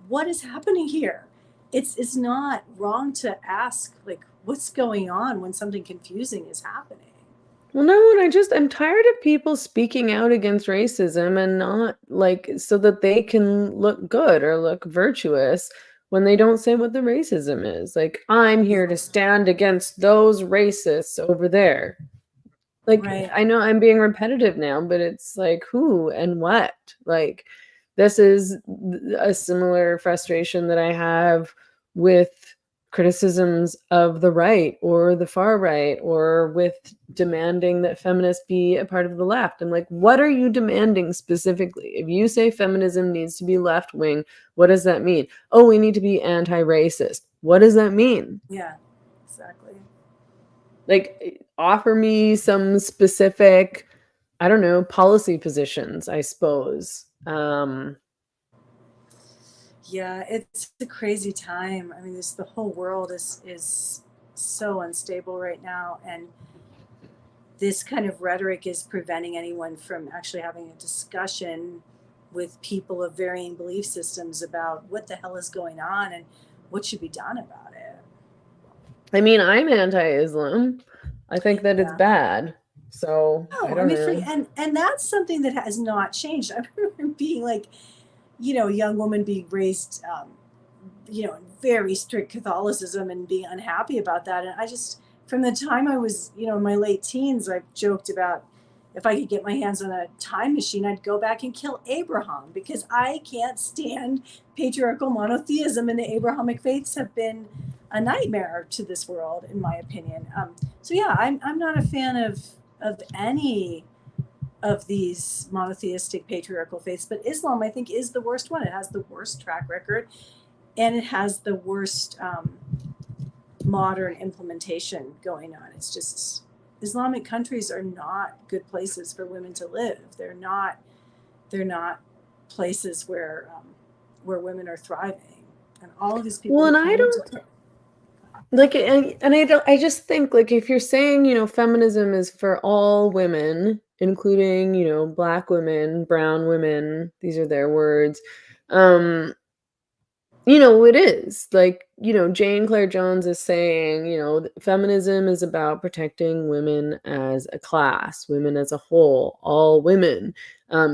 What is happening here? It's not wrong to ask, like, what's going on when something confusing is happening. Well, no, and I'm tired of people speaking out against racism and not like so that they can look good or look virtuous when they don't say what the racism is. Like, I'm here to stand against those racists over there. Like, Right. I know I'm being repetitive now, but it's like, who and what? Like, this is a similar frustration that I have with criticisms of the right or the far right, or with demanding that feminists be a part of the left. I'm like, what are you demanding specifically? If you say feminism needs to be left wing, what does that mean? Oh, we need to be anti-racist. What does that mean? Yeah, exactly. Like, offer me some specific, I don't know, policy positions, I suppose. Yeah, it's a crazy time. I mean, the whole world is so unstable right now, and this kind of rhetoric is preventing anyone from actually having a discussion with people of varying belief systems about what the hell is going on and what should be done about it. I mean, I'm anti-Islam. I think that it's Yeah. bad. So I No, I don't mean, know. and that's something that has not changed. I remember being like, a young woman being raised, in very strict Catholicism and being unhappy about that. And I just, from the time I was, in my late teens, I've joked about if I could get my hands on a time machine, I'd go back and kill Abraham, because I can't stand patriarchal monotheism, and the Abrahamic faiths have been a nightmare to this world, in my opinion. So yeah, I'm not a fan of any of these monotheistic patriarchal faiths, but Islam, I think, is the worst one. It has the worst track record, and it has the worst modern implementation going on. It's just, Islamic countries are not good places for women to live. They're not places where women are thriving, and all of these people Well, who and I claim don't to like, and I just think, like, if you're saying, feminism is for all women, including, Black women, brown women, these are their words. It is like, Jane Clare Jones is saying, feminism is about protecting women as a class, women as a whole, all women.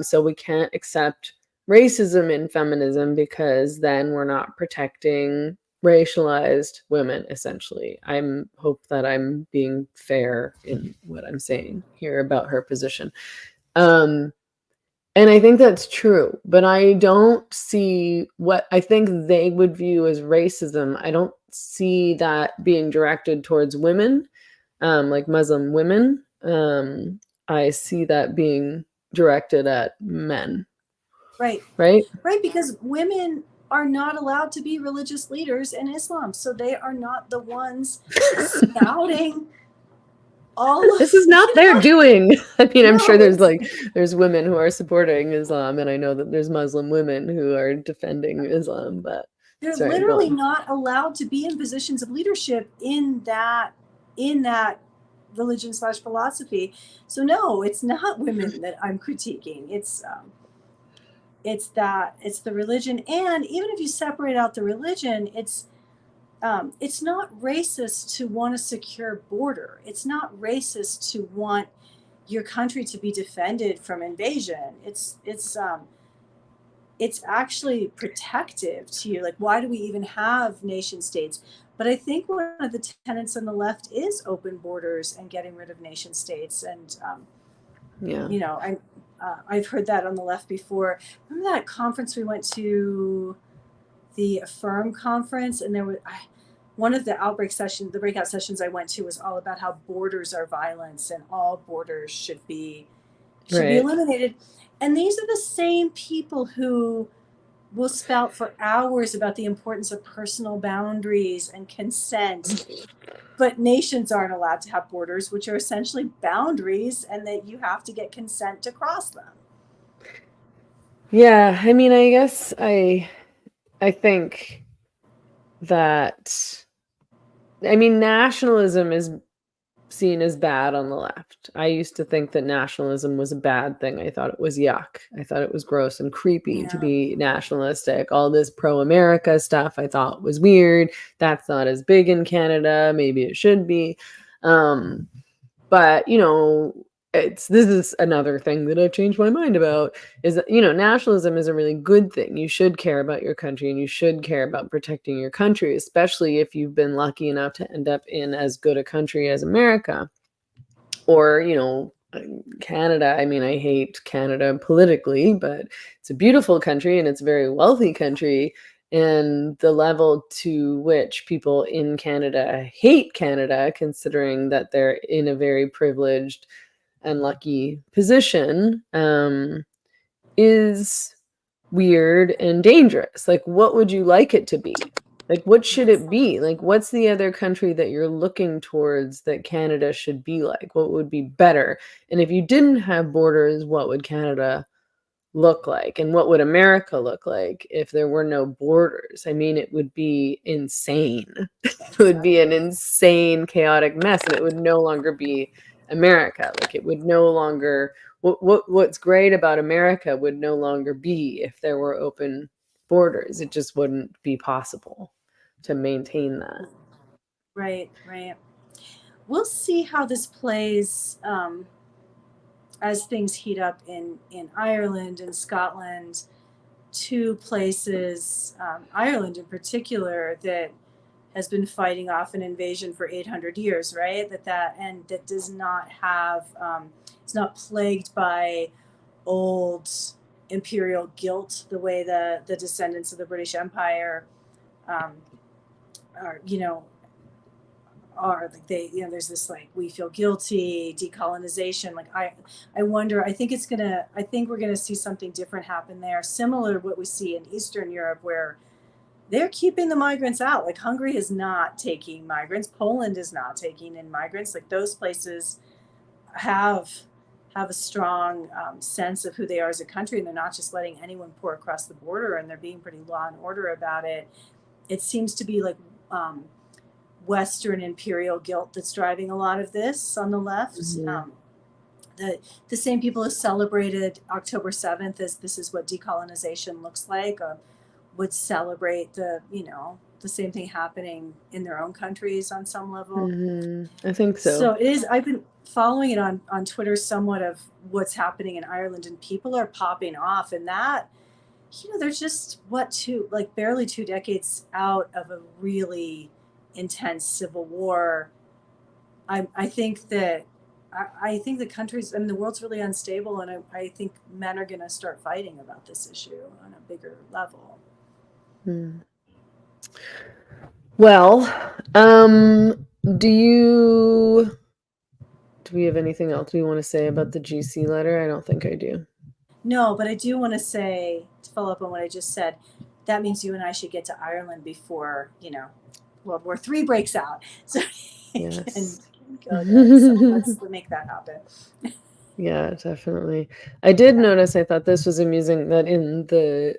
So we can't accept racism in feminism because then we're not protecting racialized women, essentially. Hope that I'm being fair in what I'm saying here about her position. And I think that's true, but I don't see what I think they would view as racism. I don't see that being directed towards women, like Muslim women. I see that being directed at men. right, Right? because women are not allowed to be religious leaders in Islam, so they are not the ones spouting all of, This is not their doing. I mean, I'm sure no, there's women who are supporting Islam, and I know that there's Muslim women who are defending Islam, but they're sorry, go literally on. not allowed to be in positions of leadership in that religion slash philosophy. So no, it's not women that I'm critiquing. It's the religion. And even if you separate out the religion, it's not racist to want a secure border. It's not racist to want your country to be defended from invasion. It's actually protective to you. Like, why do we even have nation states? But I think one of the tenets on the left is open borders and getting rid of nation states. And Yeah. I've heard that on the left before. Remember that conference we went to, the Affirm conference, and there was one of the breakout sessions I went to was all about how borders are violence and all borders should be Right. eliminated. And these are the same people who will spout for hours about the importance of personal boundaries and consent. But nations aren't allowed to have borders, which are essentially boundaries, and that you have to get consent to cross them. Yeah, I mean, I guess I think that, I mean, nationalism is seen as bad on the left. I used to think that nationalism was a bad thing. I thought it was yuck. I thought it was gross and creepy to be nationalistic. All this pro-America stuff I thought was weird. That's not as big in Canada. Maybe it should be. But, this is another thing that I've changed my mind about, is that, nationalism is a really good thing. You should care about your country, and you should care about protecting your country, especially if you've been lucky enough to end up in as good a country as America or, Canada. I mean, I hate Canada politically, but it's a beautiful country and it's a very wealthy country. And the level to which people in Canada hate Canada, considering that they're in a very privileged and lucky position, is weird and dangerous. Like, what would you like it to be? Like, what should it be? Like, what's the other country that you're looking towards that Canada should be like? What would be better? And if you didn't have borders, what would Canada look like? And what would America look like if there were no borders? I mean, it would be insane. It would be an insane, chaotic mess, and it would no longer be America. Like, it would no longer, what's great about America would no longer be if there were open borders. It just wouldn't be possible to maintain that. Right. We'll see how this plays as things heat up in Ireland and Scotland, two places, Ireland in particular, that has been fighting off an invasion for 800 years, right? That does not have, it's not plagued by old imperial guilt the way the descendants of the British Empire are, are like they, there's this like, we feel guilty, decolonization. Like I wonder, I think we're gonna see something different happen there, similar to what we see in Eastern Europe, where they're keeping the migrants out. Like Hungary is not taking migrants, Poland is not taking in migrants. Like those places have a strong sense of who they are as a country, and they're not just letting anyone pour across the border, and they're being pretty law and order about it. It seems to be like Western imperial guilt that's driving a lot of this on the left. Mm-hmm. The same people who celebrated October 7th as this is what decolonization looks like would celebrate the same thing happening in their own countries on some level. I think so. So it is. I've been following it on Twitter somewhat of what's happening in Ireland, and people are popping off, and that, there's just barely 2 decades out of a really intense civil war. I think that I think the country's, the world's really unstable, and I think men are going to start fighting about this issue on a bigger level. Well, do we have anything else we want to say about the GC letter? I don't think I do. No, but I do want to say, to follow up on what I just said, that means you and I should get to Ireland before, World War III breaks out. So yes. Go there. So let's make that happen. Yeah, definitely. I did notice, I thought this was amusing, that in the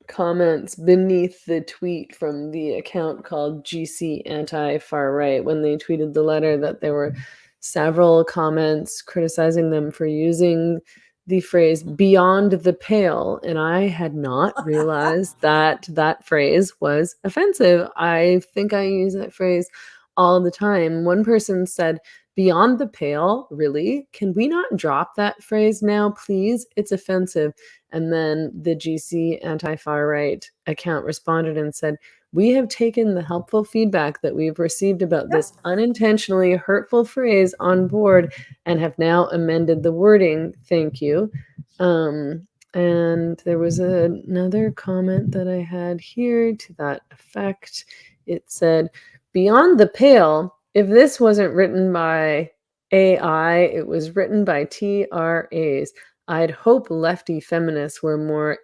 comments beneath the tweet from the account called GC Anti-Far Right, when they tweeted the letter, that there were several comments criticizing them for using the phrase beyond the pale, and I had not realized that phrase was offensive. I think I use that phrase all the time. One person said, "Beyond the pale? Really? Can we not drop that phrase now, please? It's offensive." And then the GC Anti-Far Right account responded and said, "We have taken the helpful feedback that we've received about this unintentionally hurtful phrase on board and have now amended the wording. Thank you." And there was another comment that I had here to that effect. It said, "Beyond the pale, if this wasn't written by AI, it was written by TRAs. I'd hope lefty feminists were more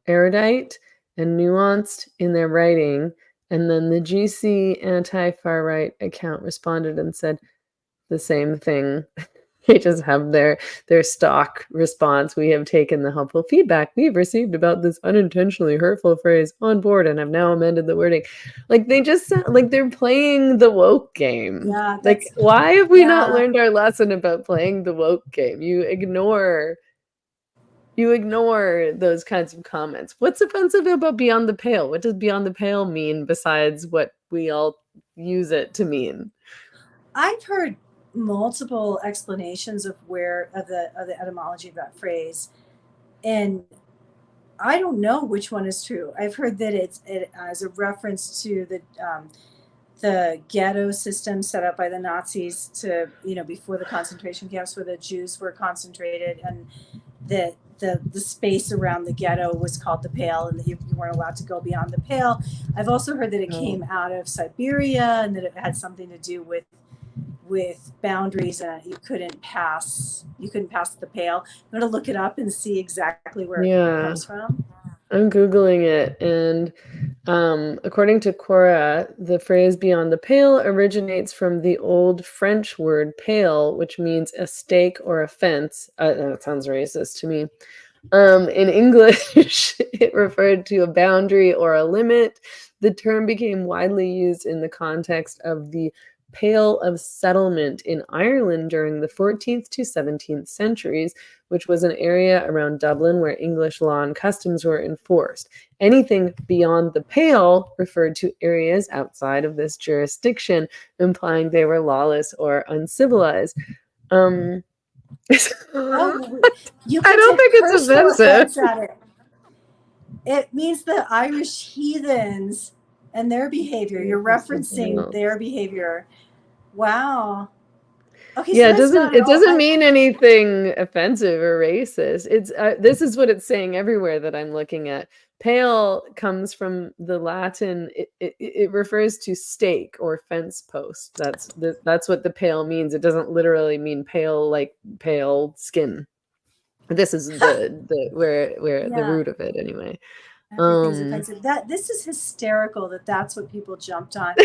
erudite and nuanced in their writing." And then the GC Anti-Far Right account responded and said the same thing They just have their stock response. We have taken the helpful feedback we've received about this unintentionally hurtful phrase on board and have now amended the wording. Like they just sound like they're playing the woke game. Yeah, Like why have we not learned our lesson about playing the woke game? You ignore those kinds of comments. What's offensive about beyond the pale? What does beyond the pale mean besides what we all use it to mean? I've heard multiple explanations of the etymology of that phrase, and I don't know which one is true. I've heard that it as a reference to the ghetto system set up by the Nazis to, before the concentration camps where the Jews were concentrated, and that the space around the ghetto was called the Pale, and that you weren't allowed to go beyond the Pale. I've also heard that it came out of Siberia, and that it had something to do with boundaries, and you couldn't pass the Pale. I'm going to look it up and see exactly where it comes from. I'm Googling it, and according to Quora, the phrase beyond the pale originates from the old French word pale, which means a stake or a fence. That sounds racist to me. In English, it referred to a boundary or a limit. The term became widely used in the context of the Pale of Settlement in Ireland during the 14th to 17th centuries, which was an area around Dublin where English law and customs were enforced. Anything beyond the Pale referred to areas outside of this jurisdiction, implying they were lawless or uncivilized. I don't think it's offensive. It means the Irish heathens and their behavior. You're referencing their behavior. Wow. Okay. Yeah, so it doesn't mean anything offensive or racist. It's this is what it's saying everywhere that I'm looking at. Pale comes from the Latin. It refers to stake or fence post. That's what the pale means. It doesn't literally mean pale like pale skin. This is the root of it anyway. Everything's offensive. This is hysterical that's what people jumped on.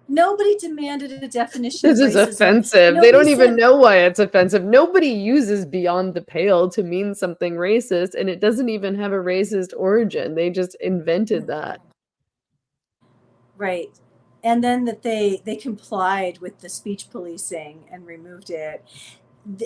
Nobody demanded a definition. This is offensive. They don't even know why it's offensive. Nobody uses beyond the pale to mean something racist, and it doesn't even have a racist origin. They just invented that. Right. And then that they complied with the speech policing and removed it.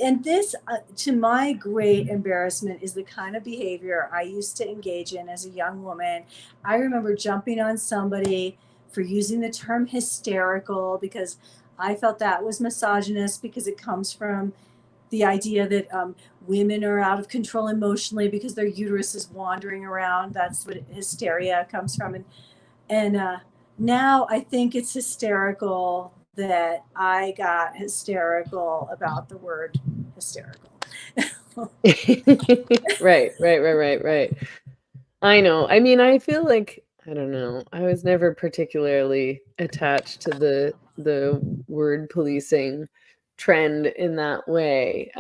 And this, to my great embarrassment, is the kind of behavior I used to engage in as a young woman. I remember jumping on somebody for using the term hysterical because I felt that was misogynist, because it comes from the idea that women are out of control emotionally because their uterus is wandering around. That's what hysteria comes from. And now I think it's hysterical that I got hysterical about the word hysterical. Right. I know. I mean, I feel like, I don't know. I was never particularly attached to the word policing trend in that way,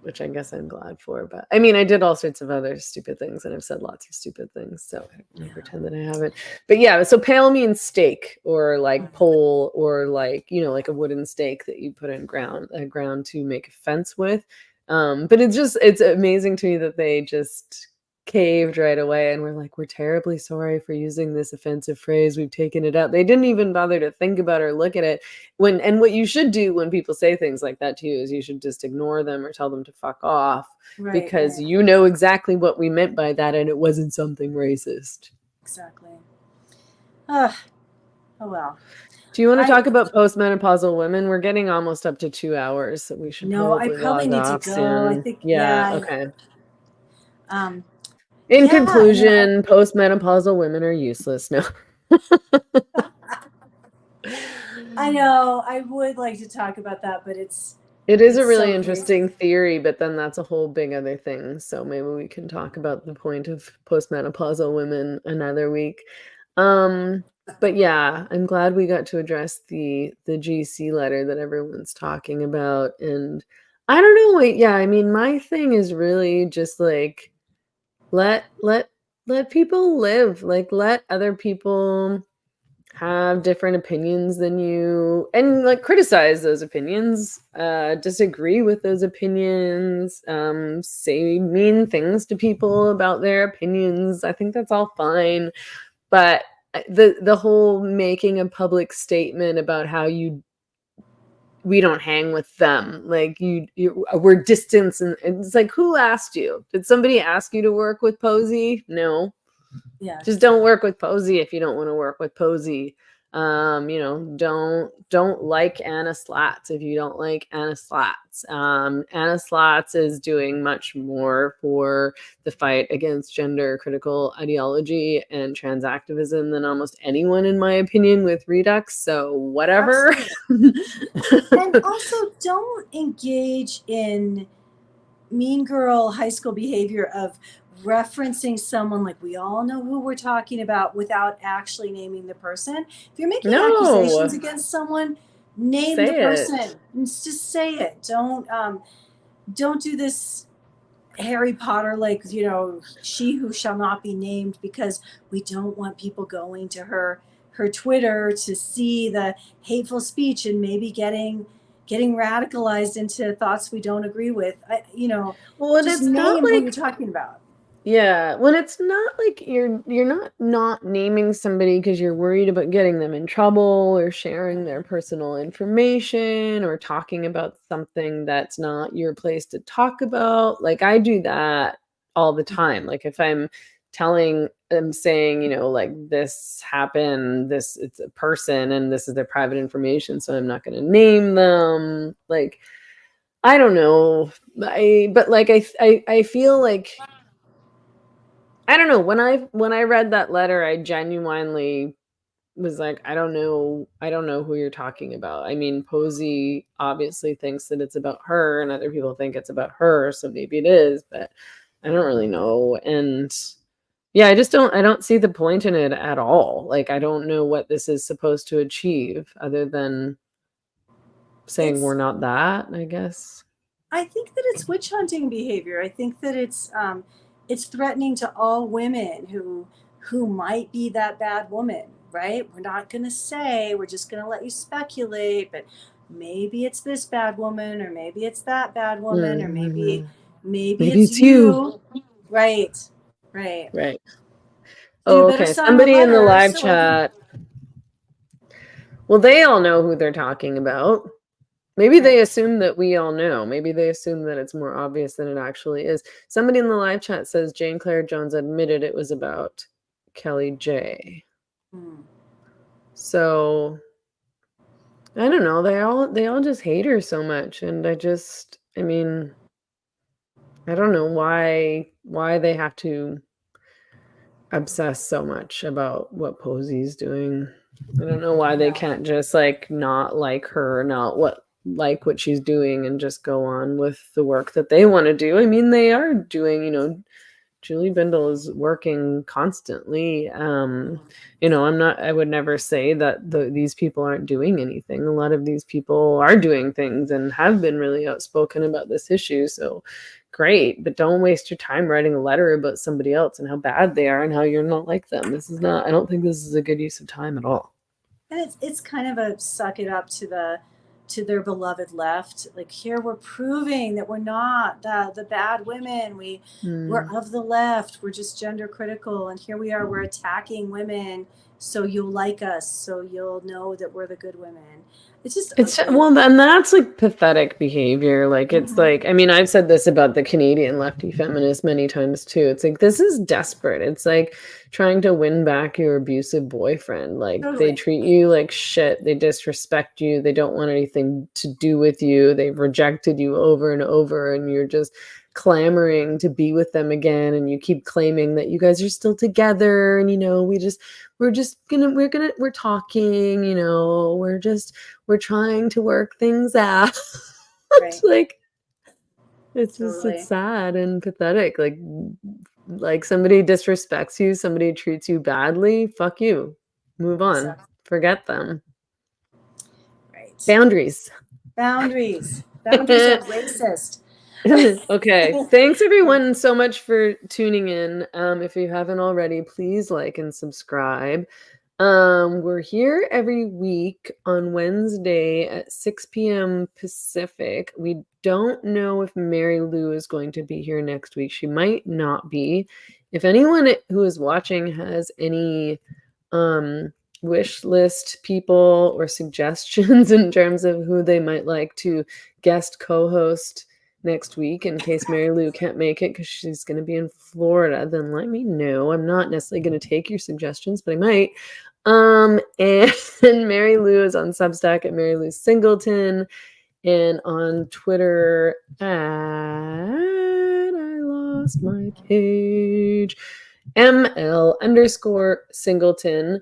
which I guess I'm glad for. But I mean, I did all sorts of other stupid things, and I've said lots of stupid things, so I pretend that I haven't. But yeah, so pale means stake or like pole or like, like a wooden stake that you put in ground to make a fence with. But it's amazing to me that they just caved right away and we're terribly sorry for using this offensive phrase. We've taken it out. They didn't even bother to think about or look at it. And what you should do when people say things like that to you is you should just ignore them or tell them to fuck off, because you know exactly what we meant by that, and it wasn't something racist. Exactly. Oh well. Do you want to talk about postmenopausal women? We're getting almost up to 2 hours, so we should probably need to go. Soon. I think okay. In conclusion, postmenopausal women are useless. No. I know. I would like to talk about that, but it is a really interesting theory, but then that's a whole big other thing. So maybe we can talk about the point of postmenopausal women another week. But yeah, I'm glad we got to address the GC letter that everyone's talking about. And I don't know. Yeah, I mean, my thing is really just like, let people live, like let other people have different opinions than you, and like criticize those opinions, disagree with those opinions, say mean things to people about their opinions. I think that's all fine. But the whole making a public statement about how we don't hang with them, like we're distant, and it's like, who asked you? Did somebody ask you to work with Posey? No. Yeah. Just don't work with Posey if you don't want to work with Posey. Don't like Anna Slatz if you don't like Anna Slatz. Anna Slatz is doing much more for the fight against gender critical ideology and trans activism than almost anyone, in my opinion, with Redux. So whatever. And also, don't engage in mean girl high school behavior of referencing someone like we all know who we're talking about without actually naming the person. If you're making accusations against someone, name the person. Just say it. Don't do this Harry Potter, like, she who shall not be named, because we don't want people going to her Twitter to see the hateful speech and maybe getting radicalized into thoughts we don't agree with. Well, just it's name not who like you're talking about. Yeah, when it's not like you're not naming somebody because you're worried about getting them in trouble or sharing their personal information or talking about something that's not your place to talk about. Like, I do that all the time. Like, if I'm saying, like, this happened, it's a person and this is their private information, so I'm not going to name them. Like, I don't know. I feel like, I don't know. When I read that letter, I genuinely was like, I don't know who you're talking about. I mean, Posey obviously thinks that it's about her, and other people think it's about her, so maybe it is, but I don't really know. And yeah, I don't see the point in it at all. Like, I don't know what this is supposed to achieve other than saying we're not that, I guess. I think that it's witch hunting behavior. I think that it's threatening to all women who might be that bad woman, right? We're not going to say, we're just going to let you speculate, but maybe it's this bad woman, or maybe it's that bad woman, or maybe it's you. Right. Oh, okay. Somebody in the live chat. Well, they all know who they're talking about. Maybe they assume that we all know. Maybe they assume that it's more obvious than it actually is. Somebody in the live chat says Jane Claire Jones admitted it was about Kelly J. So I don't know. They all just hate her so much, and I mean, I don't know why they have to obsess so much about what Posey's doing. I don't know why they can't just not like her, like what she's doing, and just go on with the work that they want to do. I mean, they are doing, Julie Bindel is working constantly. I would never say that these people aren't doing anything. A lot of these people are doing things and have been really outspoken about this issue. So great, but don't waste your time writing a letter about somebody else and how bad they are and how you're not like them. I don't think this is a good use of time at all. And it's kind of a suck it up to their beloved left. Like, here we're proving that we're not the bad women. We're of the left. We're just gender critical, and here we are. We're attacking women, so you'll like us, so you'll know that we're the good women. Well, and that's like pathetic behavior. Like, it's like, I mean, I've said this about the Canadian lefty feminists many times too. It's like, this is desperate. It's like trying to win back your abusive boyfriend. Like, they treat you like shit. They disrespect you. They don't want anything to do with you. They've rejected you over and over, and you're just clamoring to be with them again, and you keep claiming that you guys are still together, and we're talking, we're trying to work things out. Like, it's just it's sad and pathetic. Like somebody disrespects you, somebody treats you badly, fuck you, move on, forget them. Boundaries are racist. Okay, thanks everyone so much for tuning in. If you haven't already, please like and subscribe. We're here every week on Wednesday at 6 p.m. Pacific. We don't know if Mary Lou is going to be here next week. She might not be. If anyone who is watching has any wish list people or suggestions in terms of who they might like to guest co-host next week in case Mary Lou can't make it because she's going to be in Florida, then let me know. I'm not necessarily going to take your suggestions, but I might. And Mary Lou is on Substack at Mary Lou Singleton, and on Twitter at, I lost my page, ML_Singleton.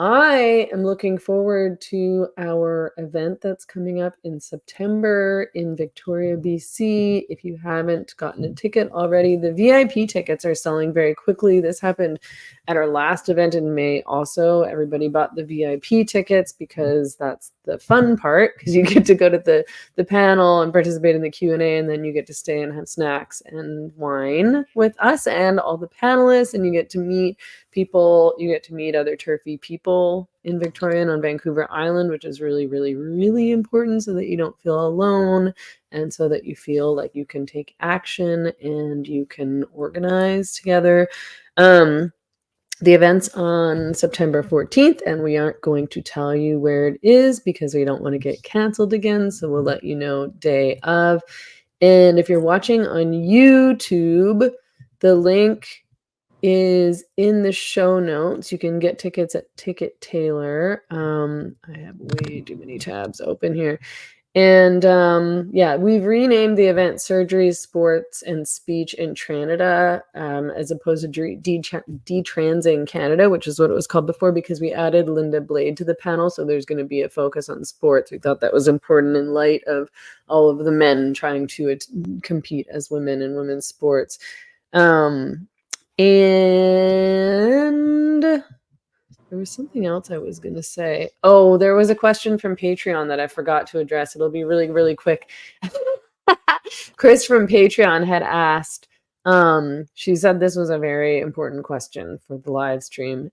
I am looking forward to our event that's coming up in September in Victoria, BC. If you haven't gotten a ticket already, the VIP tickets are selling very quickly. This happened at our last event in May also. Everybody bought the VIP tickets because that's the fun part, because you get to go to the panel and participate in the Q&A, and then you get to stay and have snacks and wine with us and all the panelists, and you get to meet people, you get to meet other turfy people in Victoria and on Vancouver Island, which is really, really, really important so that you don't feel alone and so that you feel like you can take action and you can organize together. The event's on September 14th, and we aren't going to tell you where it is because we don't want to get canceled again, so we'll let you know day of. And if you're watching on YouTube, the link is in the show notes. You can get tickets at Ticket Tailor. I have way too many tabs open here. And yeah, we've renamed the event Surgery, Sports, and Speech in Canada, as opposed to Detransing Canada, which is what it was called before, because we added Linda Blade to the panel. So there's going to be a focus on sports. We thought that was important in light of all of the men trying to compete as women in women's sports. And there was something else I was going to say. Oh, there was a question from Patreon that I forgot to address. It'll be really, really quick. Chris from Patreon had asked, she said this was a very important question for the live stream.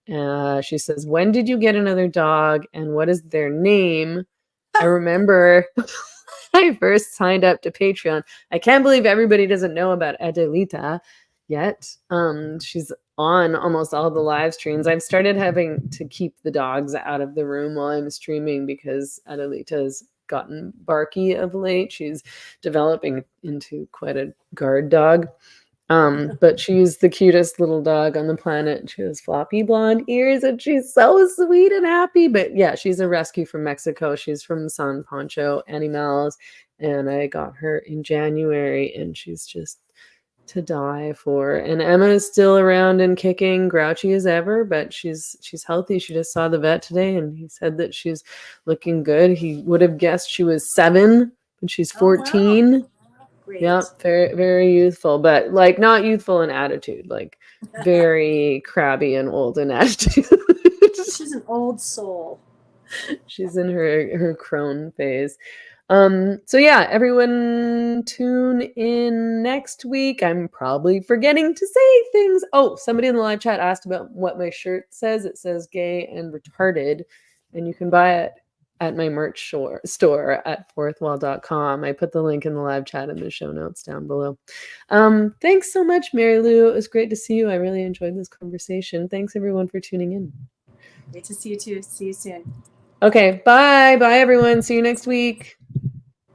She says, when did you get another dog and what is their name? I remember I first signed up to Patreon. I can't believe everybody doesn't know about Adelita yet. She's on almost all the live streams. I've started having to keep the dogs out of the room while I'm streaming because Adelita's gotten barky of late. She's developing into quite a guard dog. But she's the cutest little dog on the planet. She has floppy blonde ears and she's so sweet and happy. But yeah, she's a rescue from Mexico. She's from San Pancho Animals, and I got her in January, and she's just to die for. And Emma is still around and kicking, grouchy as ever, but she's healthy. She just saw the vet today, and he said that she's looking good. He would have guessed she was 7, but she's 14. Oh, wow. Great. Yeah, very, very youthful, but like not youthful in attitude, like very crabby and old in attitude. She's an old soul. She's in her crone phase. So yeah, everyone tune in next week. I'm probably forgetting to say things. Oh, somebody in the live chat asked about what my shirt says. It says gay and retarded, and you can buy it at my merch store at fourthwall.com. I put the link in the live chat in the show notes down below. Thanks so much, Mary Lou. It was great to see you. I really enjoyed this conversation. Thanks everyone for tuning in. Great to see you too. See you soon. Okay, bye. Bye everyone. See you next week.